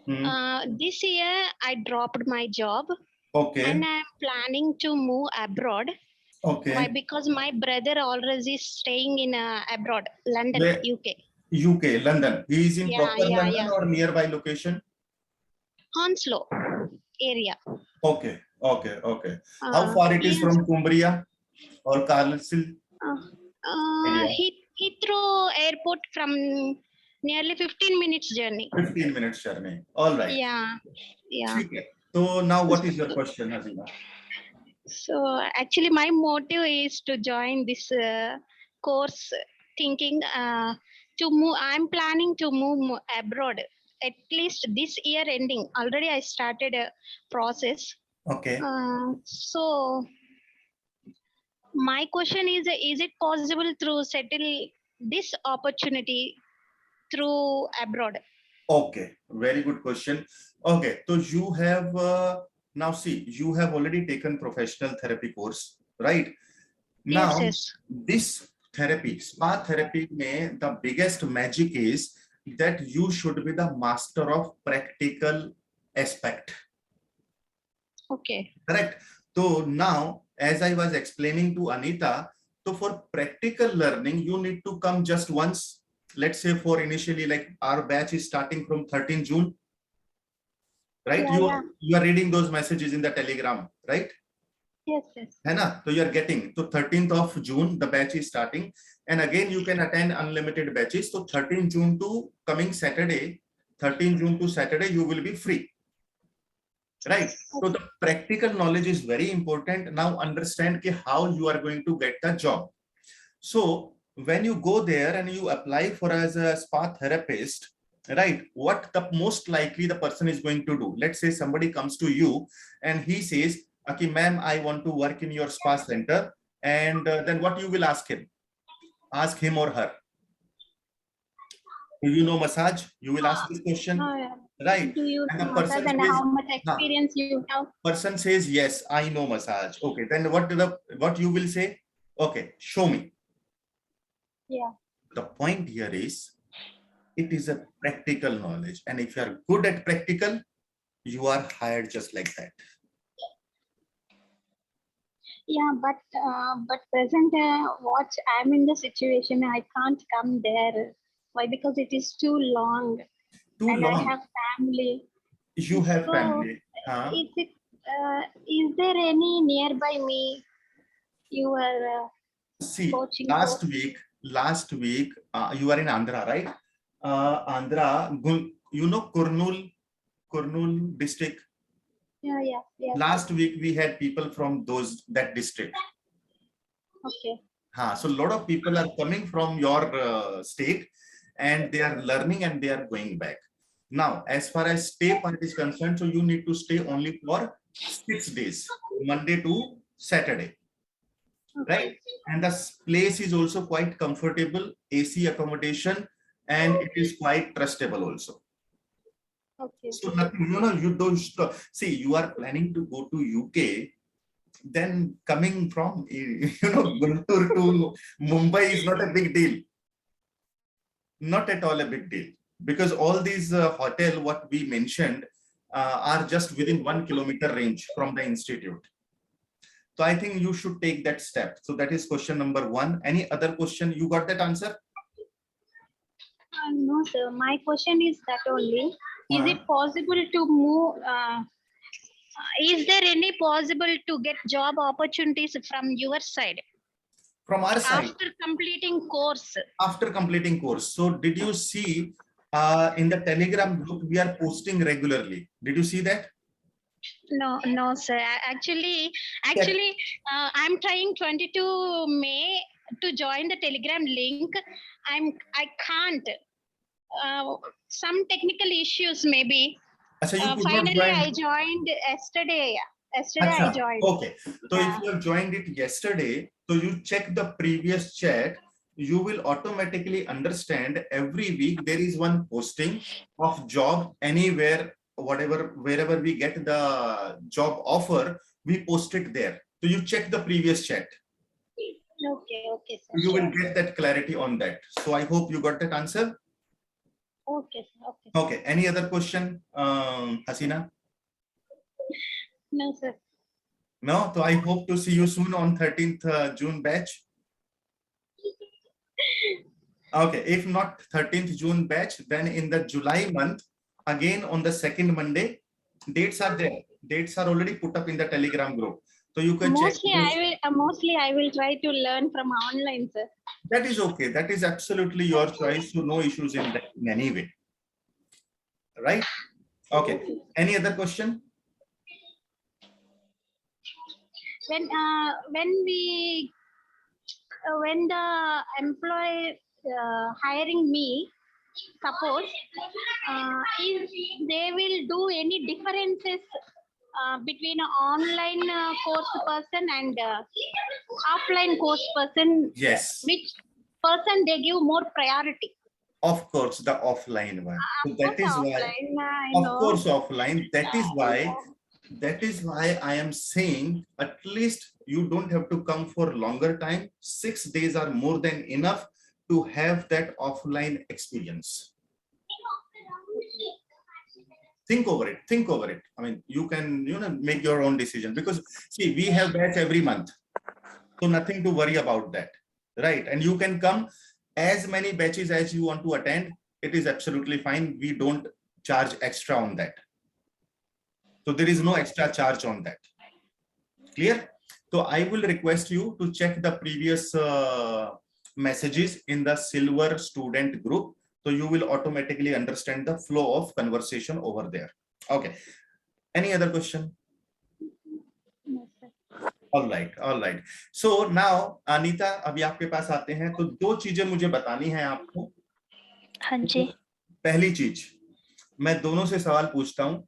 Hmm, This year I dropped my job okay and I'm planning to move abroad. Okay. Why? Because my brother already is staying in abroad, London, वे UK. UK London, he is in Yeah, proper yeah, London yeah. और near by location? Hounslow area. Okay okay okay. How far it is Yes. From Cumbria और Carlisle Uh, area? Heathrow Airport from nearly 15 minutes journey. 15 minutes journey, all right, Yeah, yeah. ठीक है। तो now what is your question Hasina? So actually, my motive is to join this course. Thinking to move, I'm planning to move abroad at least this year ending. Already, I started a process. Okay, So my question is it possible to settle this opportunity through abroad? okay, very good question. Okay, so you have now see, you have already taken professional therapy course, right? Yes, Now yes. this therapy, spa therapy mein the biggest magic is that you should be the master of practical aspect, Okay. correct? So now as I was explaining to Anita, so for practical learning you need to come just once. Let's say for initially, like our batch is starting from 13 June, right? Yeah, yeah. You are reading those messages in the telegram, right? Yes, yes. है ना? तो you are getting, तो 13th of June the batch is starting, and again you can attend unlimited batches. So 13 June to coming Saturday, 13 June to Saturday you will be free, right? So the practical knowledge is very important. Now understand कि how you are going to get the job. So when you go there and you apply for as a spa therapist, right, what the most likely the person is going to do? Let's say somebody comes to you and he says, okay ma'am, I want to work in your spa center, and then what you will ask him or her? Do you know massage? You will ask this question, Yeah. right? Do you And know the massage person and says, how much huh, experience you have? person says yes, I know massage. Okay, then what you will say? Okay, show me. Yeah. The point here is, it is a practical knowledge, and if you are good at practical, you are hired just like that. Yeah, but present what I'm in the situation, I can't come there Why? Because it is too long, Too and I long. have family. You have So, family. Huh? Is there any nearby me? You are See, coaching last course? week, you are in Andhra, right? You know Kurnool district. Yeah. Last week we had people from that district. Okay. So a lot of people are coming from your state, and they are learning and they are going back. Now, as far as stay part is concerned, so you need to stay only for 6 days, Monday to Saturday. Right? And the place is also quite comfortable, AC accommodation, and it is quite trustable also. Okay. So nothing, you don't see, you are planning to go to UK, then coming from, Guntur to Mumbai is not a big deal. Not at all a big deal, because all these hotel, what we mentioned, are just within 1 kilometer range from the institute. So I think you should take that step. So that is question number 1. Any other question? You got that answer? No, sir. My question is that only. Is it possible to move? Is there any possible to get job opportunities from your side From our side, after completing course? after completing course. So did you see in the Telegram group we are posting regularly? Did you see that? No, sir. Actually, I'm trying 22 May to join the Telegram link. I can't. Some technical issues maybe. Achha, you could not Finally, join. I joined yesterday. Yesterday Achha, I joined. okay. So if you have joined it yesterday, so you check the previous chat, you will automatically understand every week there is one posting of job anywhere, wherever we get the job offer, we post it there. So you check the previous chat. Okay, sir. You will get that clarity on that. So I hope you got that answer. Okay, sir. Okay. Any other question, Hasina? No, sir. No. So I hope to see you soon on 13th June batch. Okay. If not 13th June batch, then in the July month, again on the second Monday, dates are there. Dates are already put up in the Telegram group. So you can check. Mostly I will try to learn from online, sir. That is okay. That is absolutely your choice. So no issues in that in any way. Right? Okay. Any other question? When the employee hiring me, suppose if they will do any differences between an online course person and offline course person, Yes. which person they give more priority? Of course, the offline one. So that is why, Of course, offline. That is why I am saying at least you don't have to come for longer time. 6 days are more than enough to have that offline experience. Think over it. I mean, you can, make your own decision, because see, we have batch every month. So nothing to worry about that. Right. And you can come as many batches as you want to attend. It is absolutely fine. We don't charge extra on that. So there is no extra charge on that. Clear? So I will request you to check the previous messages in the Silver student group. So you will automatically understand the flow of conversation over there. Okay. Any other question? All right. So now, Anita, अभी आपके पास आते हैं, तो 2 चीजें मुझे बतानी है आपको. हाँ जी. पहली चीज, मैं दोनों से सवाल पूछता हूँ.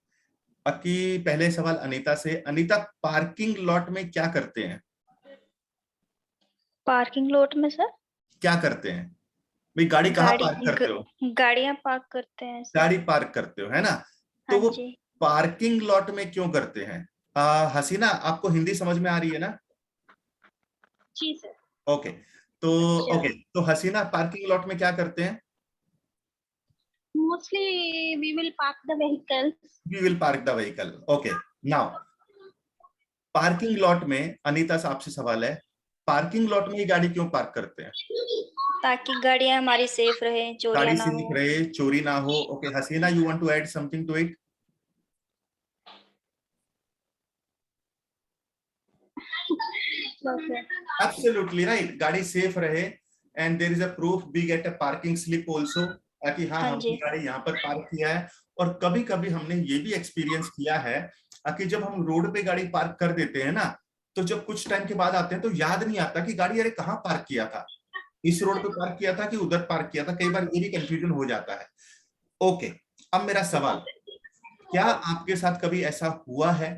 कि पहले सवाल अनीता से. अनीता, पार्किंग लॉट में क्या करते हैं? पार्किंग लॉट में सर क्या करते हैं? भाई गाड़ी कहाँ पार्क करते हो? गाड़ियां पार्क करते हैं सर. गाड़ी पार्क करते हो, है ना? तो वो पार्किंग लॉट में क्यों करते हैं? हसीना, आपको हिंदी समझ में आ रही है ना? जी सर. ओके. तो हसीना, पार्किंग लॉट में क्या करते हैं? Mostly we will park the vehicles. We will park the vehicle. Okay. Now, parking lot में, अनीता से आपसे सवाल है, पार्किंग लॉट में ये गाड़ी क्यों पार्क करते हैं? ताकि गाड़ियां हमारी सेफ रहे, चोरियां गाड़ी ना से दिख हो। रहे, चोरी ना हो। Okay Hasina, you want to add something to it? Okay. Absolutely right, गाड़ी सेफ रहे and there is a proof, we get a parking slip also कि हाँ हाँ हमने जी। गाड़ी यहाँ पर पार्क किया है। और कभी कभी हमने ये भी एक्सपीरियंस किया है कि जब हम रोड पे गाड़ी पार्क कर देते हैं ना, तो जब कुछ टाइम के बाद आते हैं तो याद नहीं आता कि गाड़ी अरे कहाँ पार्क किया था, इस रोड पे पार्क किया था कि उधर पार्क किया था। कई बार ये भी कंफ्यूजन हो जाता है। ओके, अब मेरा सवाल, क्या आपके साथ कभी ऐसा हुआ है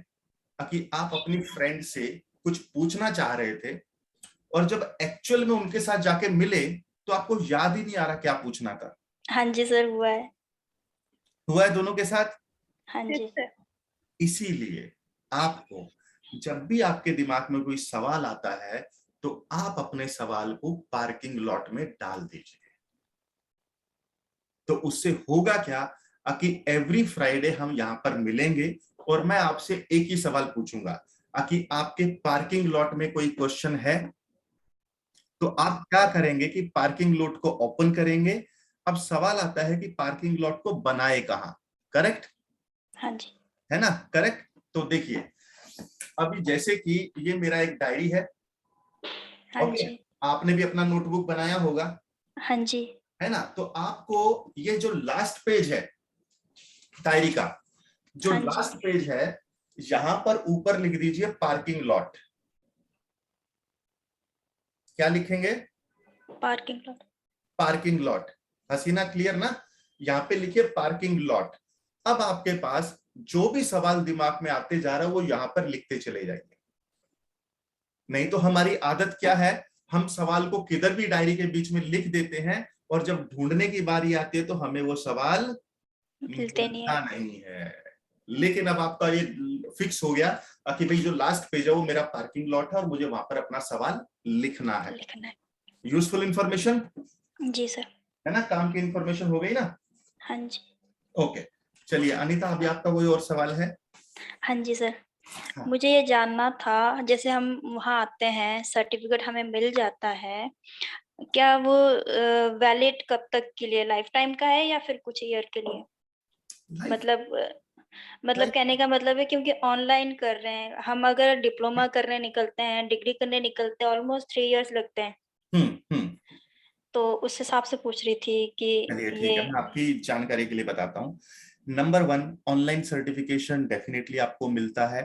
कि आप अपनी फ्रेंड से कुछ पूछना चाह रहे थे और जब एक्चुअल में उनके साथ जाके मिले तो आपको याद ही नहीं आ रहा क्या पूछना था? हाँ जी सर, हुआ है। हुआ है दोनों के साथ? हाँ Yes, जी। sir. इसीलिए आपको जब भी आपके दिमाग में कोई सवाल आता है तो आप अपने सवाल को पार्किंग लॉट में डाल दीजिए। तो उससे होगा क्या कि एवरी फ्राइडे हम यहां पर मिलेंगे और मैं आपसे एक ही सवाल पूछूंगा कि आपके पार्किंग लॉट में कोई क्वेश्चन है, तो आप क्या करेंगे कि पार्किंग लॉट को ओपन करेंगे। अब सवाल आता है कि पार्किंग लॉट को बनाए कहां, करेक्ट हाँ जी। है ना? करेक्ट। तो देखिए, अभी जैसे कि ये मेरा एक डायरी है, हाँ ओके, जी। आपने भी अपना नोटबुक बनाया होगा, हाँ जी। है ना? तो आपको ये जो लास्ट पेज है डायरी का, जो हाँ जी। लास्ट पेज है, यहां पर ऊपर लिख दीजिए पार्किंग लॉट। क्या लिखेंगे? Parking lot. Parking lot. Haseena clear ना? यहाँ पे लिखिए पार्किंग लॉट। अब आपके पास जो भी सवाल दिमाग में आते जा रहा है वो यहां पर लिखते चले जाएंगे। नहीं तो हमारी आदत क्या है, हम सवाल को किधर भी डायरी के बीच में लिख देते हैं और जब ढूंढने की बारी आती है तो हमें वो सवाल मिलते नहीं मिलता है। नहीं है। लेकिन अब आपका ये फिक्स हो गया कि भाई जो लास्ट पेज है वो मेरा पार्किंग लॉट है और मुझे वहां पर अपना सवाल लिखना है। लिखना है। यूजफुल इंफॉर्मेशन जी सर। है ना, काम की इंफॉर्मेशन हो गई ना? हाँ जी। ओके, चलिए अनीता, अभी आपका कोई और सवाल है? हाँ जी सर, हाँ। मुझे ये जानना था, जैसे हम वहाँ आते हैं, सर्टिफिकेट हमें मिल जाता है, क्या वो वैलिड कब तक के लिए, लाइफ टाइम का है या फिर कुछ ईयर के लिए? लाइफ मतलब लाइफ कहने का मतलब है, क्योंकि ऑनलाइन कर रहे हैं हम, अगर डिप्लोमा करने निकलते हैं, डिग्री करने निकलते हैं, ऑलमोस्ट 3 इयर्स लगते हैं। हम्म। तो उस हिसाब से पूछ रही थी कि चलिए ठीक ये। है, मैं आपकी जानकारी के लिए बताता हूँ। Number one, online certification definitely आपको मिलता है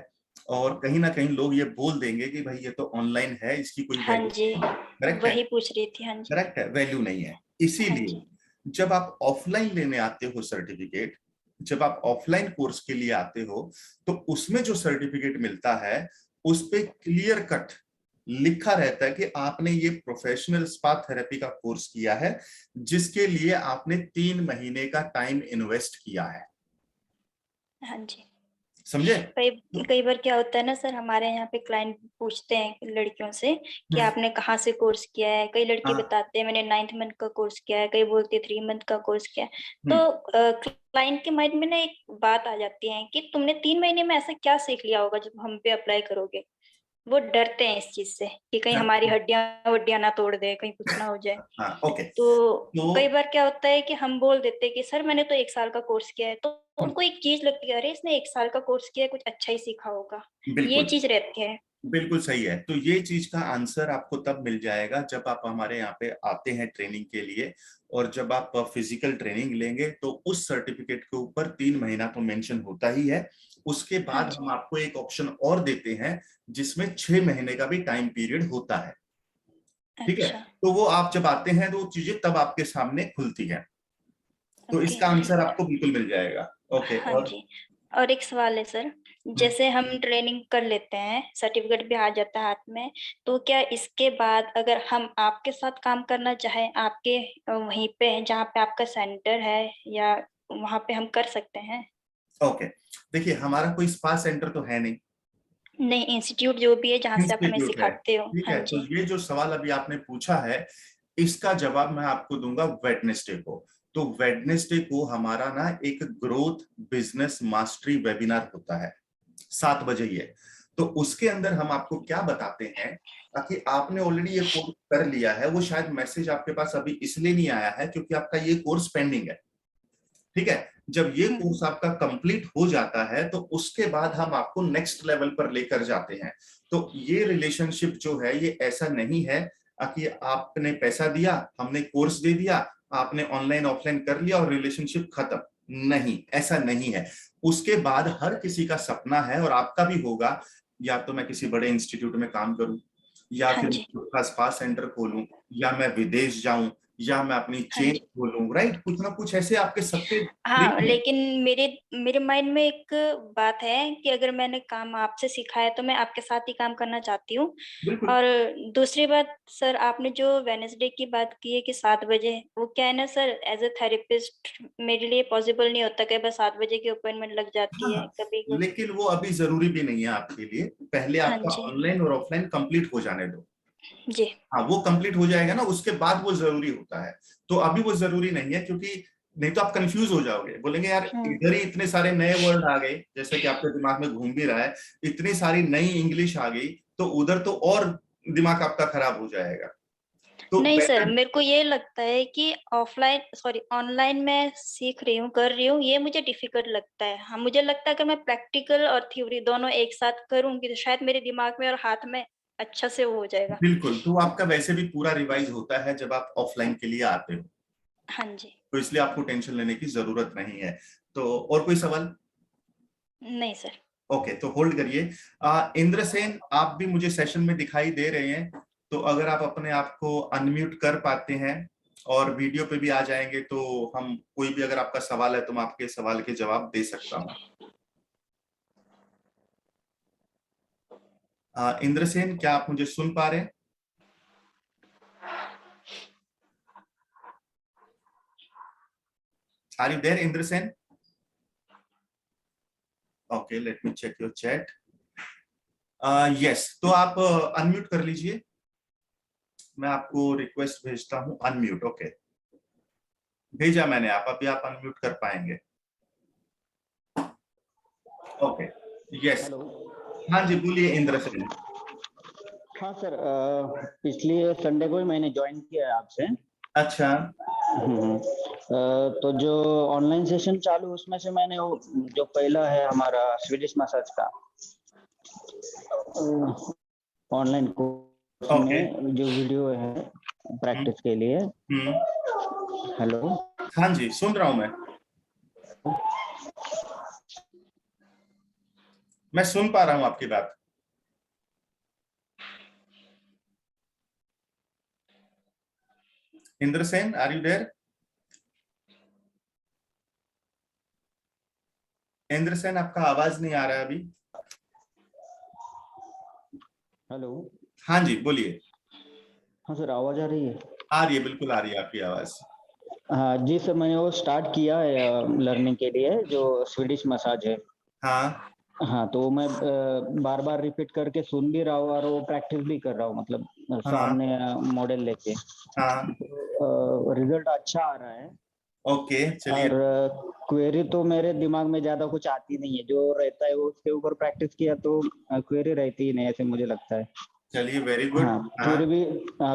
और कहीं ना कहीं लोग ये बोल देंगे कि भाई ये तो ऑनलाइन है, इसकी कोई हाँ वैल्यू। जी, करेक्ट है? वही पूछ रही थी। हाँ जी। करेक्ट है, वैल्यू नहीं है। हाँ इसीलिए जी। जब आप ऑफलाइन लेने आते हो सर्टिफिकेट, जब आप ऑफलाइन कोर्स के लिए आते हो तो उसमें जो सर्टिफिकेट मिलता है उस पे क्लियर कट लिखा रहता है कि आपने ये प्रोफेशनल स्पा थेरेपी का कोर्स किया है जिसके लिए आपने 3 महीने का टाइम इन्वेस्ट किया है। हाँ जी। समझे? कई तो कई बार क्या होता है ना सर, हमारे यहाँ पे क्लाइंट पूछते हैं लड़कियों से कि आपने कहाँ से कोर्स किया है। कई लड़की हाँ, बताते हैं मैंने 9th मंथ का कोर्स किया है, कई बोलती है 3 मंथ का कोर्स किया है। हम्म, तो क्लाइंट के माइंड में ना एक बात आ जाती है कि तुमने 3 महीने में ऐसा क्या सीख लिया होगा जब हम पे अप्लाई करोगे। वो डरते हैं इस चीज से कि कहीं हमारी हड्डियां वड्डियां ना तोड़ दे, कहीं कुछ ना हो जाए। हाँ, ओके। तो कई तो बार क्या होता है कि हम बोल देते हैं कि सर मैंने तो 1 साल का कोर्स किया है, तो उनको एक चीज लगती है, अरे इसने 1 साल का कोर्स किया है, कुछ अच्छा ही सीखा होगा। ये बिल्कुल चीज रहती है। बिल्कुल सही है। तो ये चीज का आंसर आपको तब मिल जाएगा जब आप हमारे यहाँ पे आते हैं ट्रेनिंग के लिए, और जब आप फिजिकल ट्रेनिंग लेंगे तो उस सर्टिफिकेट के ऊपर 3 महीना तो मेंशन होता ही है। उसके हाँ बाद हम जी। आपको एक ऑप्शन और देते हैं जिसमें 6 महीने का भी टाइम पीरियड होता है। ठीक है? अच्छा। तो वो आप जब आते हैं तो वो चीजें तब आपके सामने खुलती है। तो ओके। इसका आंसर आपको बिल्कुल मिल जाएगा। ओके, हाँ और जी। और एक सवाल है सर, जैसे हम ट्रेनिंग कर लेते हैं, सर्टिफिकेट भी आ जाता है हाथ में, तो क्या इसके बाद अगर हम आपके साथ काम करना चाहें, आपके वहीं पे जहाँ पे आपका सेंटर है, या वहाँ पे हम कर सकते हैं? ओके, देखिए हमारा कोई स्पा सेंटर तो है नहीं, नहीं, इंस्टीट्यूट जो भी है जहाँ से आप हमें इंस्टीट्यूट है। सिखाते हो। ठीक हाँ है, तो जी। ये जो सवाल अभी आपने पूछा है इसका जवाब मैं आपको दूंगा वेडनेसडे को। तो वेडनेसडे को हमारा ना एक ग्रोथ बिजनेस मास्टरी वेबिनार होता है, 7 बजे ही है। तो उसके अंदर हम आपको क्या बताते हैं, ताकि आपने ऑलरेडी ये कोर्स कर लिया है, वो शायद मैसेज आपके पास अभी इसलिए नहीं आया है क्योंकि आपका ये कोर्स पेंडिंग है। ठीक है, जब ये कोर्स आपका कंप्लीट हो जाता है तो उसके बाद हम आपको नेक्स्ट लेवल पर लेकर जाते हैं। तो ये रिलेशनशिप जो है ये ऐसा नहीं है कि आपने पैसा दिया, हमने कोर्स दे दिया, आपने ऑनलाइन ऑफलाइन कर लिया और रिलेशनशिप खत्म। नहीं, ऐसा नहीं है। उसके बाद हर किसी का सपना है, और आपका भी होगा, या तो मैं किसी बड़े इंस्टीट्यूट में काम करूं, या हाँ फिर जी। खुद का स्पा सेंटर खोलूं, या मैं विदेश जाऊं, या मैं अपनी हाँ चेन जी। खोलूं, राइट? कुछ ना कुछ ऐसे आपके सपने हाँ, ड्रीम है। लेकिन मेरे मेरे माइंड में एक बात है कि अगर मैंने काम आपसे सीखा है तो मैं आपके साथ ही काम करना चाहती हूँ। बिल्कुल। और दूसरी बात सर, आपने जो वेडनेसडे की बात की है कि 7 बजे, वो क्या है ना सर, एज़ अ थेरेपिस्ट मेरे लिए पॉसिबल नहीं होता, कई बार 7 बजे की अपॉइंटमेंट लग हाँ जाती है, हाँ, कभी क लेकिन वो अभी जरूरी भी नहीं है आपके लिए। पहले हाँ आपका जी। ऑनलाइन और ऑफलाइन कंप्लीट हो जाने दो। जी। हाँ, वो कंप्लीट हो जाएगा ना, उसके बाद वो जरूरी होता है। तो अभी वो जरूरी नहीं है, क्योंकि नहीं तो आप कंफ्यूज हो जाओगे, बोलेंगे यार हुँ। इधर ही इतने सारे नए वर्ड आ गए, जैसे कि आपके दिमाग में घूम भी रहा है, इतनी सारी नई इंग्लिश आ गई, तो उधर तो और दिमाग आपका खराब हो जाएगा। तो नहीं सर, बेहतर। मेरे को ये लगता है कि ऑनलाइन मैं सीख रही हूँ, कर रही हूँ, ये मुझे डिफ़िकल्ट लगता है। हाँ, मुझे लगता है अगर मैं प्रैक्टिकल और थ्योरी दोनों एक साथ करूँगी तो शायद मेरे दिमाग में और हाथ में अच्छा से वो हो जाएगा। बिल्कुल, तो आपका वैसे भी पूरा रिवाइज होता है जब आप ऑफलाइन के लिए आते हो, हाँ जी। तो इसलिए आपको टेंशन लेने की जरूरत नहीं है। तो और कोई सवाल? नहीं सर। ओके, तो होल्ड करिए। इंद्रसेन, आप भी मुझे सेशन में दिखाई दे रहे हैं, तो अगर आप अपने आप को अनम्यूट कर पाते हैं और वीडियो पे भी आ जाएंगे, तो हम कोई भी अगर आपका सवाल है तो मैं आपके सवाल के जवाब दे सकता हूँ। इंद्रसेन, क्या आप मुझे सुन पा रहे हैं? Are you there Indrasen? Okay, let me check your chat. Yes, तो आप अनम्यूट कर लीजिए। मैं आपको रिक्वेस्ट भेजता हूँ अनम्यूट। ओके, भेजा मैंने, आप अभी आप अनम्यूट कर पाएंगे। Okay, yes. हेलो। हाँ जी, बोलिए इंद्रसेन। हाँ सर, पिछले संडे को ही मैंने ज्वाइन किया है आपसे। अच्छा। तो जो ऑनलाइन सेशन चालू उसमें से मैंने वो जो पहला है हमारा स्वीडिश मसाज का ऑनलाइन कोर्स ओके। में जो वीडियो है प्रैक्टिस के लिए। हेलो। हाँ जी, सुन रहा हूं मैं सुन पा रहा हूं आपकी बात। Indrasen, are you there? Indrasen, आपका आवाज नहीं आ रहा है अभी। हेलो। हाँ जी, बोलिए। हाँ सर, आवाज आ रही है? आ रही है, बिल्कुल आ रही है आपकी आवाज। हाँ जी सर, मैंने वो स्टार्ट किया है लर्निंग के लिए जो स्वीडिश मसाज है। हाँ। हाँ, तो मैं बार बार रिपीट करके सुन भी रहा हूँ और वो प्रैक्टिस भी कर रहा हूँ, मतलब हाँ। सामने मॉडल लेके। हाँ। रिजल्ट अच्छा आ रहा है। ओके, चलिए। और क्वेरी तो मेरे दिमाग में ज्यादा कुछ आती नहीं है, जो रहता है वो उसके ऊपर प्रैक्टिस किया तो क्वेरी रहती ही नहीं, ऐसे मुझे लगता है। चलिए, वेरी गुड। हाँ, हाँ, फिर भी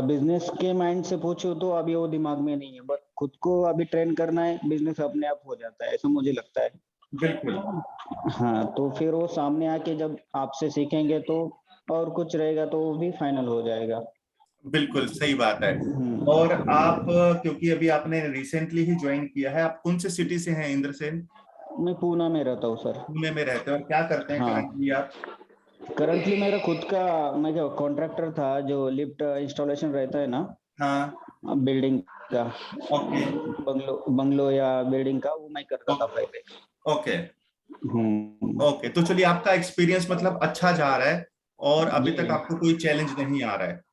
बिजनेस के माइंड से पूछो तो अभी वो दिमाग में नहीं है, बट खुद को अभी ट्रेन करना है, बिजनेस अपने आप हो जाता है, ऐसा मुझे लगता है। बिल्कुल। हाँ, तो फिर वो सामने आके जब आपसे सीखेंगे तो और कुछ रहेगा तो वो भी फाइनल हो जाएगा। बिल्कुल सही बात है। हम्म। और आप, क्योंकि अभी आपने रिसेंटली ही ज्वाइन किया है, आप कौन से सिटी से हैं इंद्रसेन? मैं पूना में रहता हूँ सर। पुणे में रहते हो, और क्या करते हैं हाँ, करंटली आप? करंटली मेरा खुद का, मैं जो कॉन्ट्रैक्टर था, जो लिफ्ट इंस्टॉलेशन रहता है ना हाँ। बिल्डिंग का, ओके। बंगलो बंगलो या बिल्डिंग का, वो मैं करता था पहले। ओके। हम्म। ओके, तो चलिए, आपका एक्सपीरियंस मतलब अच्छा जा रहा है, और अभी तक जी, आपको कोई चैलेंज नहीं आ रहा है?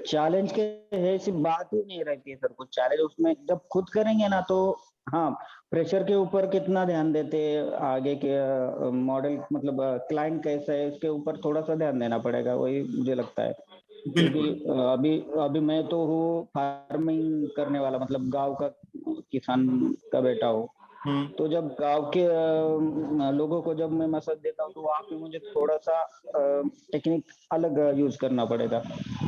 चैलेंज के है सिर्फ बात ही नहीं रहती है सर, कुछ चैलेंज उसमें जब खुद करेंगे ना तो। हाँ, प्रेशर के ऊपर कितना ध्यान देते हैं, आगे के मॉडल मतलब क्लाइंट कैसा है उसके ऊपर थोड़ा सा ध्यान देना पड़ेगा, वही मुझे लगता है। क्योंकि बिल्कुल। अभी अभी मैं तो हूँ फार्मिंग करने वाला, मतलब गांव का किसान का बेटा हूँ। तो जब गांव के लोगों को जब मैं मसाज देता हूँ तो वहाँ पे मुझे थोड़ा सा टेक्निक अलग यूज करना पड़ेगा।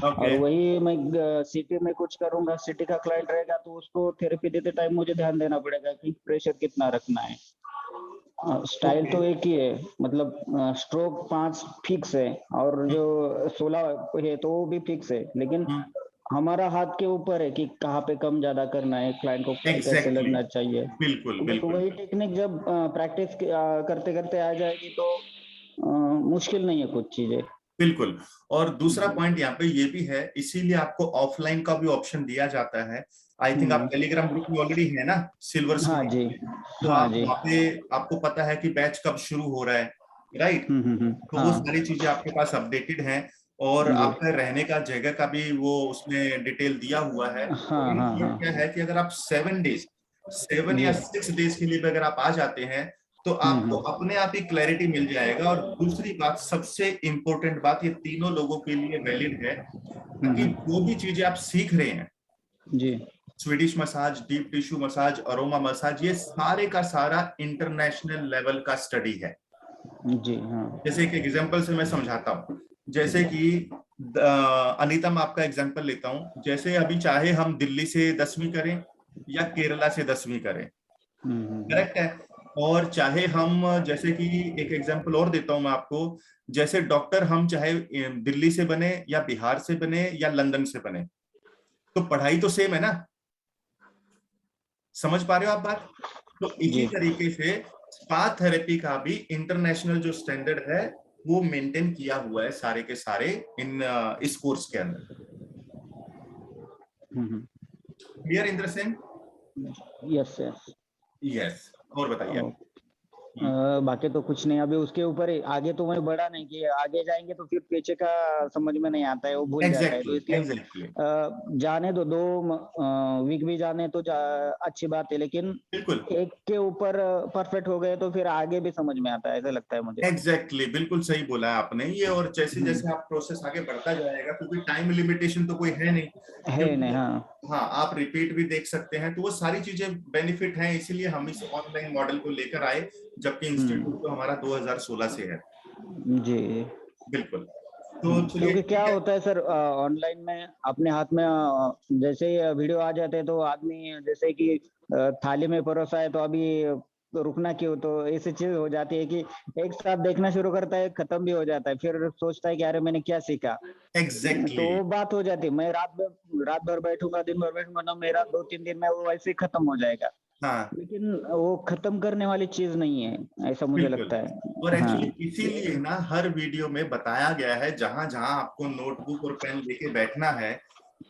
और ओके वही मैं सिटी में कुछ करूंगा, सिटी का क्लाइंट रहेगा तो उसको थेरेपी देते टाइम मुझे ध्यान देना पड़ेगा कि प्रेशर कितना रखना है। स्टाइल ओके तो एक ही है, मतलब स्ट्रोक 5 फिक्स है और जो 16 है तो वो भी फिक्स है, लेकिन हमारा हाथ के ऊपर है कि कहाँ पे कम ज्यादा करना है, क्लाइंट को कैसे एग्जैक्टली लगना चाहिए। बिल्कुल तो बिल्कुल वही टेक्निक जब प्रैक्टिस करते करते आ जाएगी तो मुश्किल नहीं है कुछ चीजें। बिल्कुल। और दूसरा पॉइंट यहाँ पे ये भी है, इसीलिए आपको ऑफलाइन का भी ऑप्शन दिया जाता है। आई थिंक आप हम्म, टेलीग्राम ग्रुप में ऑलरेडी है ना, सिल्वर हाँ स्टूडेंट। जी, तो हाँ आप जी, वहाँ पे, आपको पता है कि बैच कब शुरू हो रहा है, राइट? तो वो हाँ सारी चीजें आपके पास अपडेटेड हैं, और जी, आपका रहने का जगह का भी वो उसमें डिटेल दिया हुआ है। हाँ हाँ हाँ क्या है कि अगर आप 7 डेज, 7 या 6 डेज के लिए भी अगर आप आ जाते हैं तो आपको हम्म, अपने आप ही क्लैरिटी मिल जाएगा। और दूसरी बात, सबसे इंपॉर्टेंट बात, ये तीनों लोगों के लिए वैलिड है कि जो भी चीजें आप सीख रहे हैं, जी Swedish massage, deep tissue massage, aroma massage, ये सारे का सारा इंटरनेशनल लेवल का स्टडी है। जी, हाँ जैसे एक एग्जांपल से मैं समझाता हूँ। जैसे कि अनीता, मैं आपका एग्जांपल लेता हूँ। जैसे अभी चाहे हम दिल्ली से 10वीं करें या केरला से 10वीं करें, हम्म, करेक्ट है। और चाहे हम, जैसे कि एक एग्जांपल और देता हूं मैं आपको, जैसे डॉक्टर हम चाहे दिल्ली से बने या बिहार से बने या लंदन से बने, तो पढ़ाई तो सेम है ना। समझ पा रहे हो आप बात? तो इसी जी तरीके से स्पा थेरेपी का भी इंटरनेशनल जो स्टैंडर्ड है वो मेंटेन किया हुआ है सारे के सारे इन इस कोर्स के अंदर। Clear Indra Singh? Yes yes. Yes. और बताइए। हम्म, बाकी तो कुछ नहीं, अभी उसके ऊपर ही आगे तो मैं बढ़ा नहीं कि आगे जाएंगे तो फिर पीछे का समझ में नहीं आता है, वो भूल जाता है, तो एग्जैक्टली इसलिए एग्जैक्टली जाने दो, 2 वीक भी जाने तो अच्छी बात है, लेकिन बिल्कुल एक के ऊपर परफेक्ट हो गए तो फिर आगे भी समझ में आता है, ऐसा लगता है मुझे। एग्जैक्टली बिल्कुल सही बोला है आपने ये। और जैसे हम्म, जैसे आप प्रोसेस आगे बढ़ता जाएगा, क्योंकि टाइम लिमिटेशन तो कोई है नहीं, है नहीं, क्योंकि हाँ हाँ आप रिपीट भी देख सकते हैं, तो वो सारी चीजें बेनिफिट हैं। इसीलिए हम इस ऑनलाइन मॉडल को लेकर आए, जबकि हम्म, इंस्टीट्यूट तो हमारा 2016 से है। जी। बिल्कुल। तो चलिए क्योंकि क्या ठीक है। होता है सर, ऑनलाइन में अपने हाथ में जैसे ही वीडियो आ जाते हैं तो आदमी जैसे कि थाली में परोसा है तो अभी रुकना क्यों, तो ऐसी चीज हो जाती है कि एक साथ देखना शुरू करता है, खत्म भी हो जाता है, फिर सोचता है कि अरे मैंने क्या सीखा। तो एग्जैक्टली वो बात हो जाती है, मैं रात भर बैठूंगा, दिन भर बैठूंगा ना, मेरा 2-3 दिन में वो वैसे ही खत्म हो जाएगा, हाँ लेकिन वो खत्म करने वाली चीज नहीं है, ऐसा मुझे बिल्कुल। लगता और है। हाँ एक्चुअली इसीलिए ना हर वीडियो में बताया गया है, जहां जहां आपको नोटबुक और पेन लेके बैठना है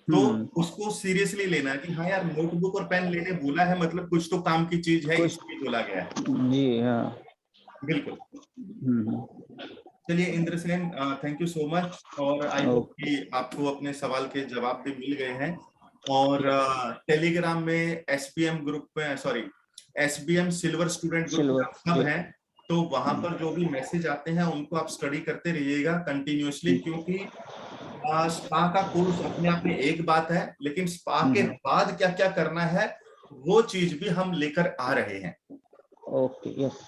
तो हम्म, उसको सीरियसली लेना है कि हाँ यार, नोटबुक और पेन लेने बोला है मतलब कुछ तो काम की चीज है, कुछ इसलिए बोला गया है। जी हाँ। बिल्कुल। हम्म, चलिए Indra Sen, thank you so much. और आई होप ओके। कि आपको अपने सवाल के जवाब भी मिल गए हैं। और टेलीग्राम में एसबीएम ग्रुप में, sorry, SBM silver student group में सिल्वर आप सब जी। हैं। तो वहां पर जो भी मैसेज आते हैं उनको आप स्टडी करते रहिएगा कंटिन्यूअसली, क्योंकि स्पा का कोर्स अपने आप में एक बात है, लेकिन स्पा के हम्म, बाद क्या क्या करना है वो चीज भी हम लेकर आ रहे हैं। Okay yes.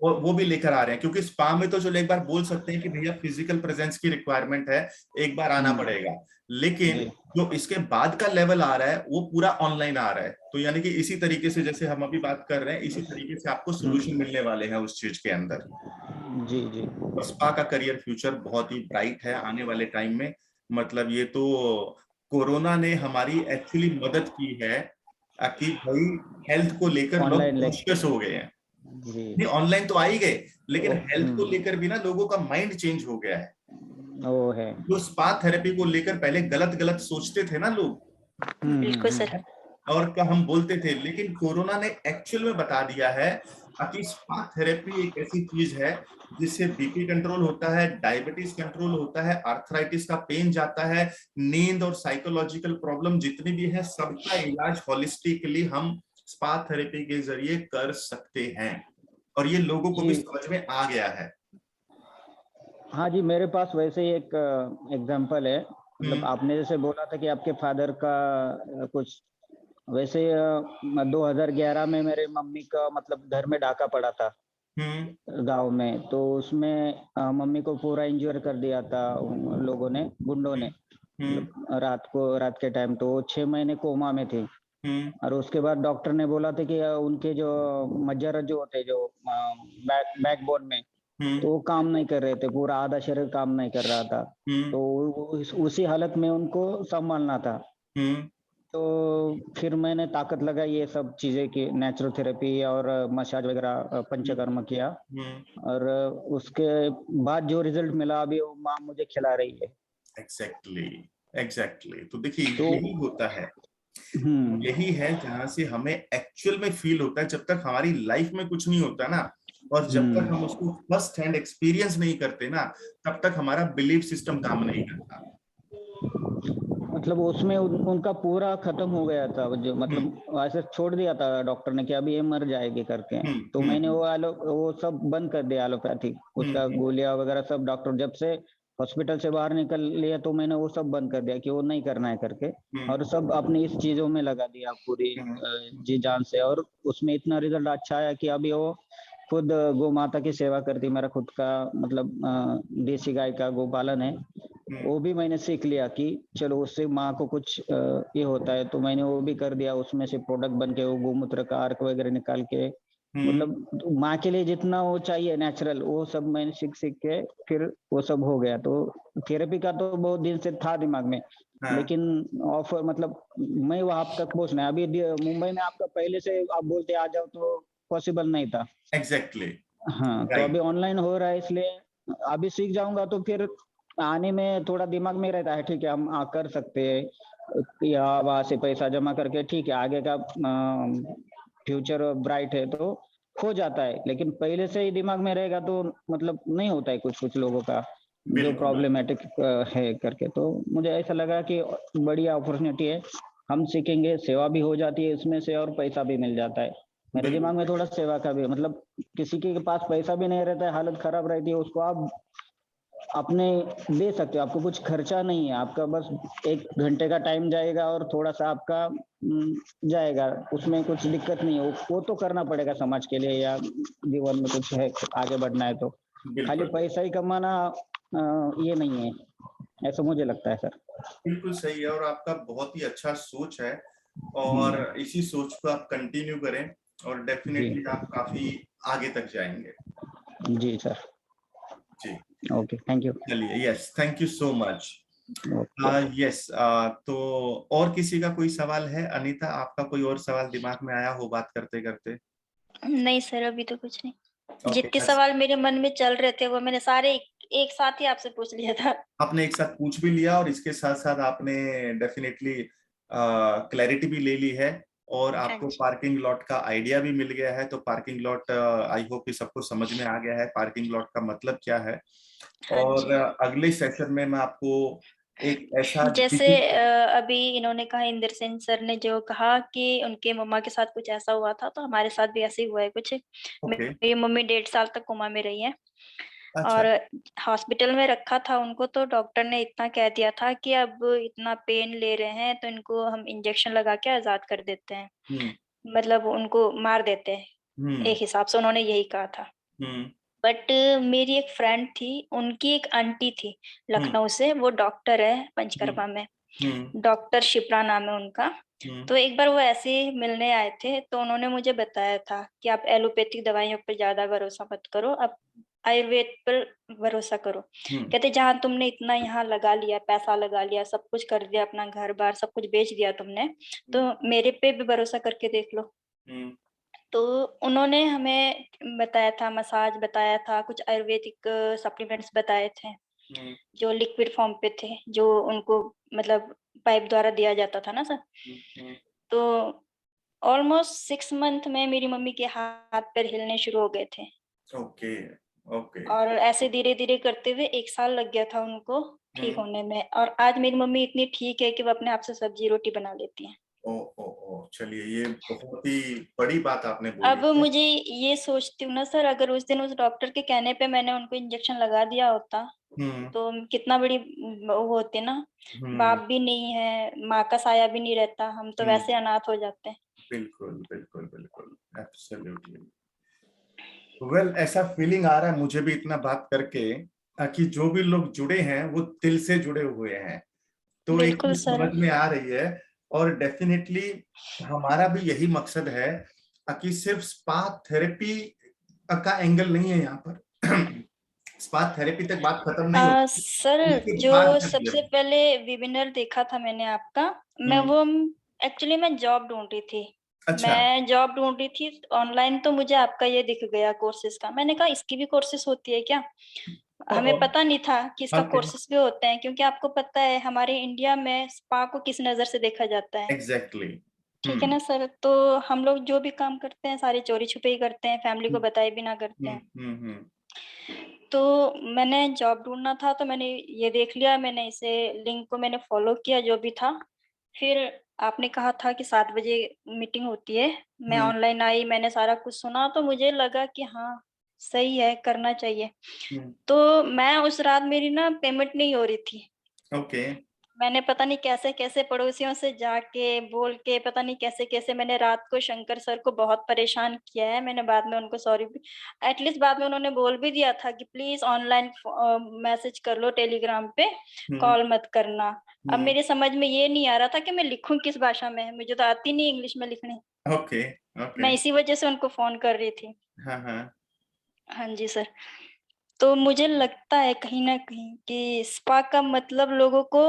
वो भी लेकर आ रहे हैं, क्योंकि स्पा में तो चलो एक बार बोल सकते हैं कि भैया फिजिकल प्रेजेंस की रिक्वायरमेंट है, एक बार आना हम्म, पड़ेगा। लेकिन जी जो इसके बाद का लेवल आ रहा है वो पूरा ऑनलाइन आ रहा है। तो यानी कि इसी तरीके से जैसे हम अभी बात कर रहे हैं, इसी तरीके से आपको सोल्यूशन हम्म, मिलने वाले हैं उस चीज के अंदर। जी जी। और स्पा का करियर फ्यूचर बहुत ही ब्राइट है आने वाले टाइम में। मतलब ये तो कोरोना ने हमारी एक्चुअली मदद की है कि भाई हेल्थ को लेकर लोग ऑनलाइन ले कॉन्शियस हो गए हैं। जी। नहीं, ऑनलाइन तो आ ही गए, लेकिन ओ, हेल्थ को लेकर भी ना लोगों का माइंड चेंज हो गया है। वो है। जो स्पा थेरेपी को लेकर पहले गलत गलत सोचते थे ना लोग, बिल्कुल सर। और क्या हम बोलते थे, लेकिन कोरोना ने एक्चुअल में बता दिया है कि स्पा थेरेपी एक ऐसी चीज है जिससे बीपी कंट्रोल होता है, डायबिटीज कंट्रोल होता है, आर्थराइटिस का पेन जाता है, नींद और साइकोलॉजिकल प्रॉब्लम जितनी भी है सबका इलाज होलिस्टिकली हम स्पा थेरेपी के जरिए कर सकते हैं। और ये लोगों को भी जी समझ में आ गया है। हाँ जी, मेरे पास वैसे ही एक एग्जांपल है, मतलब हम्म आपने जैसे बोला था कि आपके फादर का कुछ वैसे 2011 में मेरे मम्मी का मतलब घर में डाका पड़ा था गांव में, तो उसमें मम्मी को पूरा इंज्योर कर दिया था उन लोगों ने, गुंडों ने, मतलब रात के टाइम। तो 6 महीने कोमा में थी। और उसके बाद डॉक्टर ने बोला था कि उनके जो मज्जारत जो होते जो बैकबोन में, तो वो काम नहीं कर रहे थे, पूरा आधा शरीर काम नहीं कर रहा था। तो उसी हालत में उनको संभालना था। तो फिर मैंने ताकत लगाई ये सब चीजें की, नेचुरोथेरेपी और मसाज वगैरह पंचकर्म किया। और उसके बाद जो रिजल्ट मिला अभी वो माँ मुझे खिला रही है। एग्जैक्टली। तो देखिए तो यही होता है, यही है जहां से हमें एक्चुअल में फील होता है। जब तक हमारी लाइफ में कुछ नहीं होता ना, और जब तक हम उसको फर्स्ट हैंड एक्सपीरियंस नहीं करते ना, तब तक हमारा बिलीफ सिस्टम काम नहीं करता। मतलब उसमें उनका पूरा खत्म हो गया था, जो मतलब ऐसे छोड़ दिया था डॉक्टर ने कि अभी ये मर जाएगी करके। तो मैंने वो सब बंद कर दिया, एलोपैथी उसका गोलियां वगैरह सब। डॉक्टर जब से हॉस्पिटल से बाहर निकल लिया तो मैंने वो सब बंद कर दिया कि वो नहीं करना है करके, और सब अपनी इस चीजों में लगा दिया पूरी जी जान से। और उसमें इतना रिजल्ट अच्छा आया कि अभी वो खुद गौ माता की सेवा करती। मेरा खुद का मतलब देसी गाय का गोपालन है, वो भी मैंने सीख लिया कि चलो उससे माँ को कुछ ये होता है, तो मैंने वो भी कर दिया। उसमें से प्रोडक्ट बन के वो गोमूत्र का अर्क वगैरह निकाल के, मतलब माँ के लिए जितना वो चाहिए नेचुरल, वो सब मैंने सीख सीख के फिर वो सब हो गया। तो थेरेपी का तो बहुत दिन से था दिमाग में, लेकिन ऑफर मतलब मैं वहां तक पहुंचना है। अभी मुंबई में आपका पहले से आप बोलते आ जाओ तो पॉसिबल नहीं था। एग्जैक्टली। हाँ, तो अभी ऑनलाइन हो रहा है, इसलिए अभी सीख जाऊंगा तो फिर आने में थोड़ा दिमाग में रहता है, ठीक है हम कर सकते हैं, या वहां से पैसा जमा करके ठीक है आगे का फ्यूचर ब्राइट है तो हो जाता है। लेकिन पहले से ही दिमाग में रहेगा तो मतलब नहीं होता है कुछ कुछ लोगों का जो प्रॉब्लमेटिक है करके। तो मुझे ऐसा लगा कि बढ़िया अपॉर्चुनिटी है, हम सीखेंगे, सेवा भी हो जाती है इसमें से और पैसा भी मिल जाता है। मेरे दिमाग में थोड़ा सेवा का भी, मतलब किसी के पास पैसा भी नहीं रहता है, हालत खराब रहती है, उसको आप अपने दे सकते हो। आपको कुछ खर्चा नहीं है, आपका बस 1 घंटे का टाइम जाएगा और थोड़ा सा आपका जाएगा, उसमें कुछ दिक्कत नहीं है। वो तो करना पड़ेगा समाज के लिए या जीवन में कुछ है आगे बढ़ना है तो। खाली पैसा ही कमाना ये नहीं है, ऐसा मुझे लगता है सर। बिल्कुल सही है, और आपका बहुत ही अच्छा सोच है, और इसी सोच को आप कंटिन्यू करें और डेफिनेटली आप काफी आगे तक जाएंगे। जी सर। जी ओके, थैंक यू। चलिए, yes, thank you so much. Yes, तो और किसी का कोई सवाल है? अनीता, आपका कोई और सवाल दिमाग में आया हो बात करते करते? नहीं सर, अभी तो कुछ नहीं। Okay, जितने सवाल मेरे मन में चल रहे थे वो मैंने सारे एक साथ ही आपसे पूछ लिया था। आपने एक साथ पूछ भी लिया, और इसके साथ साथ आपने डेफिनेटली क्लैरिटी भी ले ली है, और आपको पार्किंग लॉट का आइडिया भी मिल गया है। तो पार्किंग लॉट, आई होप कि सबको समझ में आ गया है पार्किंग लॉट का मतलब क्या है। और अगले सेशन में मैं आपको एक ऐसा जैसे अभी इन्होंने कहा, इंदर सिंह सर ने जो कहा कि उनके मम्मा के साथ कुछ ऐसा हुआ था, तो हमारे साथ भी ऐसे ही हुआ है कुछ। मेरी मम्मी 1.5 साल तक कोमा में रही है। और हॉस्पिटल में रखा था उनको, तो डॉक्टर ने इतना कह दिया था कि अब इतना पेन ले रहे हैं तो इनको हम इंजेक्शन लगा के आजाद कर देते हैं, मतलब उनको मार देते हैं, एक हिसाब से उन्होंने यही कहा था। बट मेरी एक फ्रेंड थी, उनकी एक आंटी थी लखनऊ से, वो डॉक्टर है पंचकर्मा में, डॉक्टर शिप्रा नाम है उनका। तो एक बार वो ऐसे ही मिलने आए थे, तो उन्होंने मुझे बताया था कि आप एलोपैथिक दवाइयों पर ज्यादा भरोसा मत करो, आप आयुर्वेद पर भरोसा करो। कहते जहाँ तुमने इतना यहाँ लगा लिया, पैसा लगा लिया, सब कुछ कर दिया, अपना घर बार सब कुछ बेच दिया तुमने, तो मेरे पे भी भरोसा करके देख लो। तो उन्होंने हमें बताया था, मसाज बताया था, कुछ आयुर्वेदिक सप्लीमेंट्स बताए थे जो लिक्विड फॉर्म पे थे, जो उनको मतलब पाइप द्वारा दिया जाता था ना सर। तो ऑलमोस्ट 6 मंथ में मेरी मम्मी के हाथ पैर हिलने शुरू हो गए थे। Okay okay. और ऐसे धीरे धीरे करते हुए 1 साल लग गया था उनको ठीक होने में। और आज मेरी मम्मी इतनी ठीक है कि वो अपने आप से सब्जी रोटी बना लेती हैं। ओ, चलिए, ये बहुत ही बड़ी बात आपने बोली। अब मुझे ये सोचती हूँ ना सर, अगर उस दिन उस डॉक्टर के कहने पे मैंने उनको इंजेक्शन लगा दिया होता, तो कितना बड़ी वो होती है ना, बाप भी नहीं है, माँ का साया भी नहीं रहता, हम तो वैसे अनाथ हो जाते हैं। बिल्कुल बिल्कुल बिल्कुल, एब्सोल्युटली। वेल, ऐसा फीलिंग आ रहा है मुझे भी इतना बात करके कि जो भी लोग जुड़े हैं वो दिल से जुड़े हुए हैं, तो एक बिल्कुल चीज सर। समझ में आ रही है। और डेफिनेटली हमारा भी यही मकसद है कि सिर्फ स्पा थेरेपी का एंगल नहीं है यहाँ पर। स्पा थेरेपी तक बात खत्म नहीं होती, सर, उसके जो बाद का भी सबसे है। पहले वेबिनार देखा था मैंने आपका, मैं हम्म, वो एक्चुअली मैं जॉब ढूंढ रही थी। अच्छा। मैं जॉब ढूंढ रही थी ऑनलाइन, तो मुझे आपका ये दिख गया कोर्सेज का। मैंने कहा इसकी भी कोर्सेज होती है क्या? हमें पता नहीं था कि इसका ओके, कोर्सेज भी होते हैं, क्योंकि आपको पता है हमारे इंडिया में स्पा को किस नजर से देखा जाता है। एग्जैक्टली। ठीक है ना सर? तो हम लोग जो भी काम करते हैं सारे चोरी छुपे ही करते हैं, फैमिली को बताए भी ना करते हैं। हम्म। तो मैंने जॉब ढूंढना था, तो मैंने ये देख लिया, मैंने इसे लिंक को मैंने फॉलो किया जो भी था। फिर आपने कहा था कि 7 बजे मीटिंग होती है। मैं हम्म ऑनलाइन आई, मैंने सारा कुछ सुना, तो मुझे लगा कि हाँ, सही है, करना चाहिए। हम्म, तो मैं उस रात मेरी ना पेमेंट नहीं हो रही थी। ओके। मैंने पता नहीं कैसे-कैसे पड़ोसियों से जाके, बोल के, पता नहीं कैसे-कैसे मैंने रात को शंकर सर को बहुत परेशान किया है। मैंने बाद में उनको सॉरी भी, एटलीस्ट बाद में उन्होंने बोल भी दिया था कि प्लीज़ ऑनलाइन मैसेज कर लो टेलीग्राम पे, हम्म कॉल मत करना। अब हम्म, मेरे समझ में ये नहीं आ रहा था कि मैं लिखूँ किस भाषा में? मुझे तो आती नहीं इंग्लिश में लिखनी। Okay okay. मैं इसी वजह से उनको फ़ोन कर रही थी। हाँ हाँ, हाँ जी सर। तो मुझे लगता है कहीं न कहीं कि स्पा का मतलब लोगों को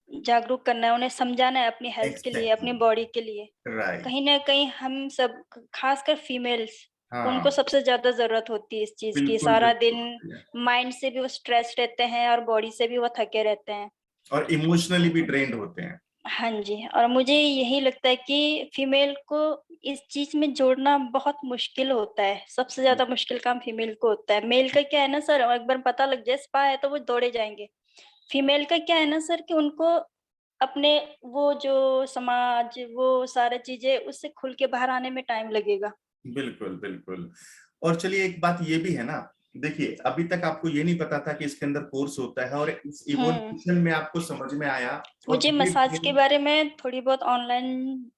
जागरूक करना है, उन्हें समझाना है अपनी हेल्थ के लिए, अपनी एग्जैक्टली, बॉडी के लिए। राइट। कहीं न कहीं हम सब, खासकर फीमेल्स, हाँ, उनको सबसे ज़्यादा ज़रूरत होती है इस चीज़ की। बिल्कुल सारा बिल्कुल दिन होती है। माइंड से भी वो स्ट्रेस रहते हैं और बॉडी से भी वो थके रहते हैं। और इमोशनली भी ड्रेन्ड होते हैं। हाँ जी, और मुझे यही लगता है कि फीमेल को इस चीज़ में जोड़ना बहुत मुश्किल होता है। सबसे ज़्यादा मुश्किल काम फीमेल को होता है। मेल का क्या है ना सर, एक बार पता लग जाए स्पा है तो वो दौड़े जाएँगे। फीमेल का क्या है ना सर कि उनको अपने वो जो समाज, वो सारी चीज़ें उससे खुल के बाहर आने में टाइम लगेगा। बिल्कुल बिल्कुल। और चलिए एक बात ये भी है ना, देखिए अभी तक आपको ये नहीं पता था कि इसके अंदर कोर्स होता है, और इस हुँ। इवोल्यूशन में आपको समझ में आया। और मुझे धीरे मसाज के धीरे, बारे में थोड़ी बहुत ऑनलाइन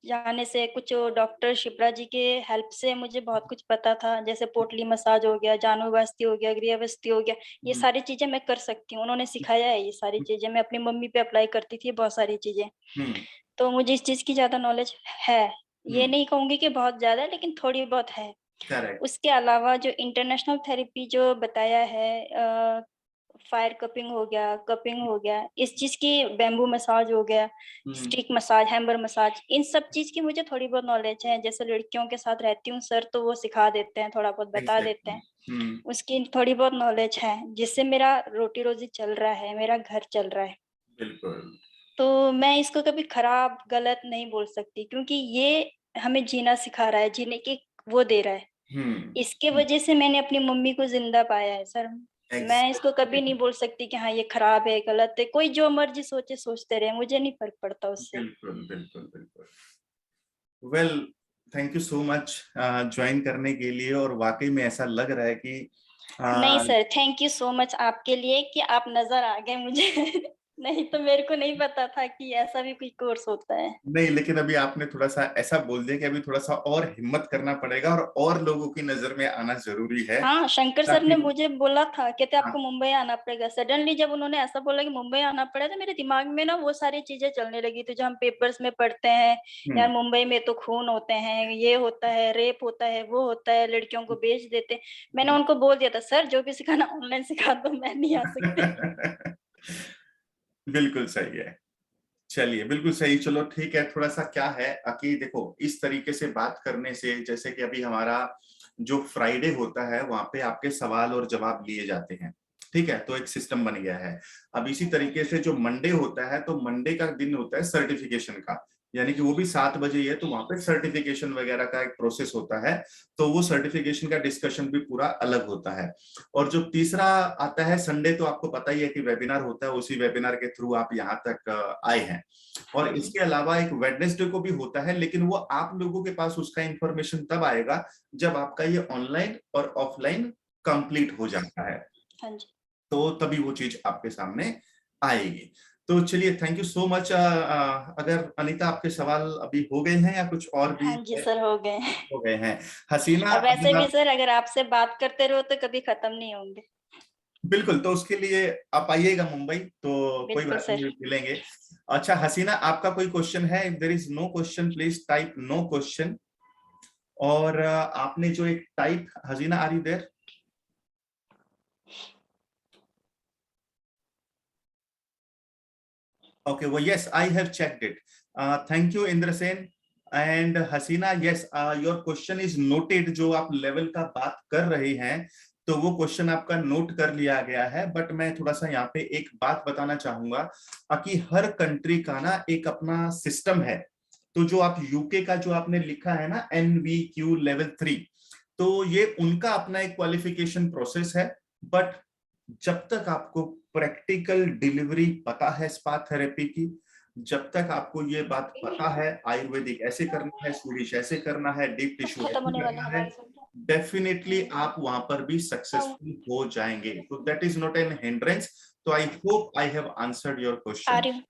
जाने से, कुछ डॉक्टर शिप्रा जी के हेल्प से मुझे बहुत कुछ पता था। जैसे पोटली मसाज हो गया, जानुभवस्थी हो गया, गृहवस्थी हो गया, ये सारी चीज़ें मैं कर सकती हूँ। उन्होंने सिखाया है ये सारी चीज़ें। मैं अपनी मम्मी पे अप्लाई करती थी बहुत सारी चीज़ें। हम्म तो मुझे इस चीज़ की ज़्यादा नॉलेज है। ये हम्म, नहीं कहूँगी कि बहुत ज़्यादा, लेकिन थोड़ी बहुत है। करेक्ट। उसके अलावा जो इंटरनेशनल थेरेपी जो बताया है, फायर कपिंग हो गया, इस चीज़ की बैम्बू मसाज हो गया, हम्म, स्टिक मसाज, हैमर मसाज, इन सब चीज़ की मुझे थोड़ी बहुत नॉलेज है। जैसे लड़कियों के साथ रहती हूँ सर, तो वो सिखा देते हैं, थोड़ा बहुत बता देते एग्जैक्टली। हैं। उसकी थोड़ी बहुत नॉलेज है, जिससे मेरा रोटी-रोज़ी चल रहा है, मेरा घर चल रहा है। बिल्कुल। तो मैं इसको कभी खराब, गलत नहीं बोल सकती, क्योंकि ये हमें जीना सिखा रहा है, जीने की वो दे रहा है। इसके हम्म, वजह से मैंने अपनी मम्मी को ज़िंदा पाया है सर। मैं इसको कभी एग्जैक्टली। नहीं बोल सकती कि हाँ, ये खराब है, गलत है। कोई जो मर्ज़ी सोचे, सोचते रहे, मुझे नहीं फ़र्क पड़ता उससे। बिल्कुल बिल्कुल बिल्कुल। Well, thank you so much join करने के लिए। और वाकई में ऐसा लग रहा है कि नहीं uh, sir, thank you so much आपके लिए कि आप नज़र आ गए मुझे। नहीं तो मेरे को नहीं पता था कि ऐसा भी कोई कोर्स होता है। नहीं, लेकिन अभी आपने थोड़ा सा ऐसा बोल दिया कि अभी थोड़ा सा और हिम्मत करना पड़ेगा, और लोगों की नजर में आना जरूरी है, हाँ, शंकर सर ताकि। ने मुझे बोला था, कहते हाँ, आपको मुंबई आना पड़ेगा। सडनली जब उन्होंने ऐसा बोला कि मुंबई आना पड़ेगा, तो मेरे दिमाग में ना वो सारी चीज़ें चलने लगी थी, जो हम पेपर्स में पढ़ते हैं। यार हम्म, मुंबई में तो खून होते हैं, ये होता है, रेप होता है, वो होता है, लड़कियों को बेच देते हैं। मैंने उनको बोल दिया था, सर जो भी सिखाना ऑनलाइन सिखा दो, मैं नहीं आ सकती। बिल्कुल सही है। चलिए, बिल्कुल सही। चलो ठीक है। थोड़ा सा क्या है कि देखो, इस तरीके से बात करने से, जैसे कि अभी हमारा जो फ्राइडे होता है वहां पे आपके सवाल और जवाब लिए जाते हैं, ठीक है, तो एक सिस्टम बन गया है। अब इसी तरीके से जो मंडे होता है, तो मंडे का दिन होता है सर्टिफिकेशन का, यानी कि वो भी 7 बजे ही है, तो वहां पे सर्टिफिकेशन वगैरह का एक प्रोसेस होता है। तो वो सर्टिफिकेशन का डिस्कशन भी पूरा अलग होता है। और जो तीसरा आता है संडे, तो आपको पता ही है कि वेबिनार होता है, उसी वेबिनार के थ्रू आप यहाँ तक आए हैं। हाँ और जी। इसके अलावा एक वेडनेसडे को भी होता है, लेकिन वो आप लोगों के पास उसका इंफॉर्मेशन तब आएगा जब आपका ये ऑनलाइन और ऑफलाइन कंप्लीट हो जाता है। हाँ जी। तो तभी वो चीज आपके सामने आएगी। तो चलिए, थैंक यू सो मच। अगर अनीता आपके सवाल अभी हो गए हैं या कुछ और भी हाँ जी सर, हो गए। हो गए हैं? हसीना, और वैसे अगर भी आप- सर अगर आपसे बात करते रहो तो कभी खत्म नहीं होंगे। बिल्कुल, तो उसके लिए आप आइएगा मुंबई, तो कोई बिल्कुल बात नहीं, सर। मिलेंगे। अच्छा हसीना, आपका कोई क्वेश्चन है? If there is no question please type no question. और आपने जो एक type, Hasina are you there? Okay, well, yes, I have checked it. Thank you, Indrasen and Hasina. Yes, your question is noted. जो आप level का बात कर रहे हैं, तो वो क्वेश्चन आपका नोट कर लिया गया है। बट मैं थोड़ा सा यहाँ पे एक बात बताना चाहूंगा कि हर कंट्री का ना एक अपना सिस्टम है। तो जो आप यूके का जो आपने लिखा है ना NVQ लेवल 3, तो ये उनका अपना एक क्वालिफिकेशन प्रोसेस है। बट जब तक आपको प्रैक्टिकल डिलीवरी पता है स्पा थेरेपी की, जब तक आपको ये बात पता है आयुर्वेदिक ऐसे करना है, स्वीडिश ऐसे करना है, डीप टिश्यू खत्म ऐसे होने वाला करना है, है। डेफिनेटली आप वहां पर भी सक्सेसफुल हो जाएंगे। तो that is not an hindrance. तो I hope I have answered your uh question. रही हूँ।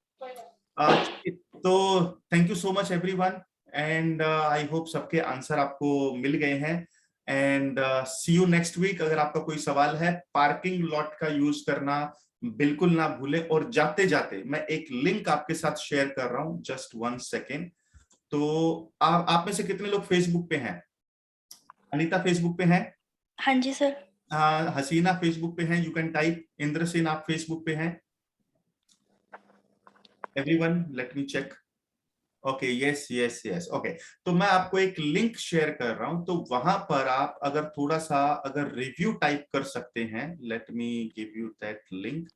तो thank you so much everyone, and I hope सबके आंसर आपको मिल गए हैं। And see you next week. अगर आपका कोई सवाल है, पार्किंग लॉट का यूज करना बिल्कुल ना भूलें। और जाते जाते मैं एक लिंक आपके साथ शेयर कर रहा हूं, जस्ट 1 सेकेंड। तो आप में से कितने लोग फेसबुक पे हैं? अनीता फेसबुक पे हैं? हाँ जी सर। हसीना फेसबुक पे हैं? You can type. इंद्रसेन, आप फेसबुक पे हैं? Everyone, let me check. Okay, yes yes yes, okay. तो मैं आपको एक लिंक शेयर कर रहा हूं, तो वहां पर आप अगर थोड़ा सा अगर रिव्यू टाइप कर सकते हैं, let me give you that link,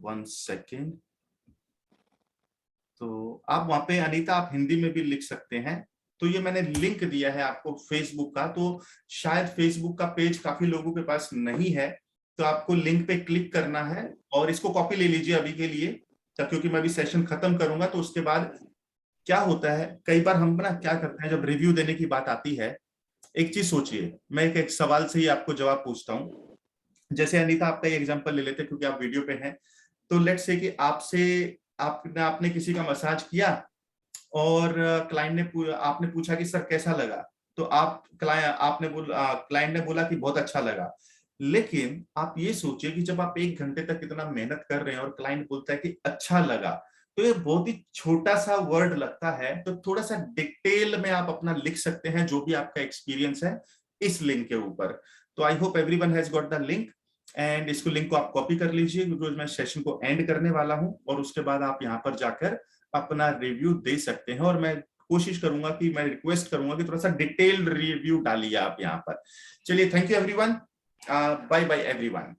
1 second. तो आप वहां पे अनीता, आप हिंदी में भी लिख सकते हैं। तो ये मैंने लिंक दिया है आपको फेसबुक का। तो शायद फेसबुक का पेज काफी लोगों के पास नहीं है, तो आपको लिंक पे क्लिक करना है और इसको कॉपी ले लीजिए अभी के लिए, क्योंकि मैं अभी सेशन खत्म करूंगा। तो उसके बाद क्या होता है, कई बार हम ना क्या करते हैं, जब रिव्यू देने की बात आती है, एक चीज सोचिए, मैं एक सवाल से ही आपको जवाब पूछता हूँ। जैसे अनीता, आपका ये एग्जांपल ले लेते हैं क्योंकि आप वीडियो पे हैं। तो लेट्स से कि आपने किसी का मसाज किया और आपने पूछा कि सर कैसा लगा, तो क्लाइंट ने बोला कि बहुत अच्छा लगा। लेकिन आप ये सोचिए कि जब आप 1 घंटे तक इतना मेहनत कर रहे हैं और क्लाइंट बोलता है कि अच्छा लगा, तो ये बहुत ही छोटा सा वर्ड लगता है। तो थोड़ा सा डिटेल में आप अपना लिख सकते हैं जो भी आपका एक्सपीरियंस है इस लिंक के ऊपर। तो I hope everyone has got the link, and इसको लिंक को आप कॉपी कर लीजिए क्योंकि मैं सेशन को एंड करने वाला हूं। और उसके बाद आप यहाँ पर जाकर अपना रिव्यू दे सकते हैं। और मैं कोशिश करूंगा कि मैं रिक्वेस्ट करूंगा कि थोड़ा सा डिटेल्ड रिव्यू डालिए आप यहाँ पर। चलिए, thank you everyone, bye bye everyone.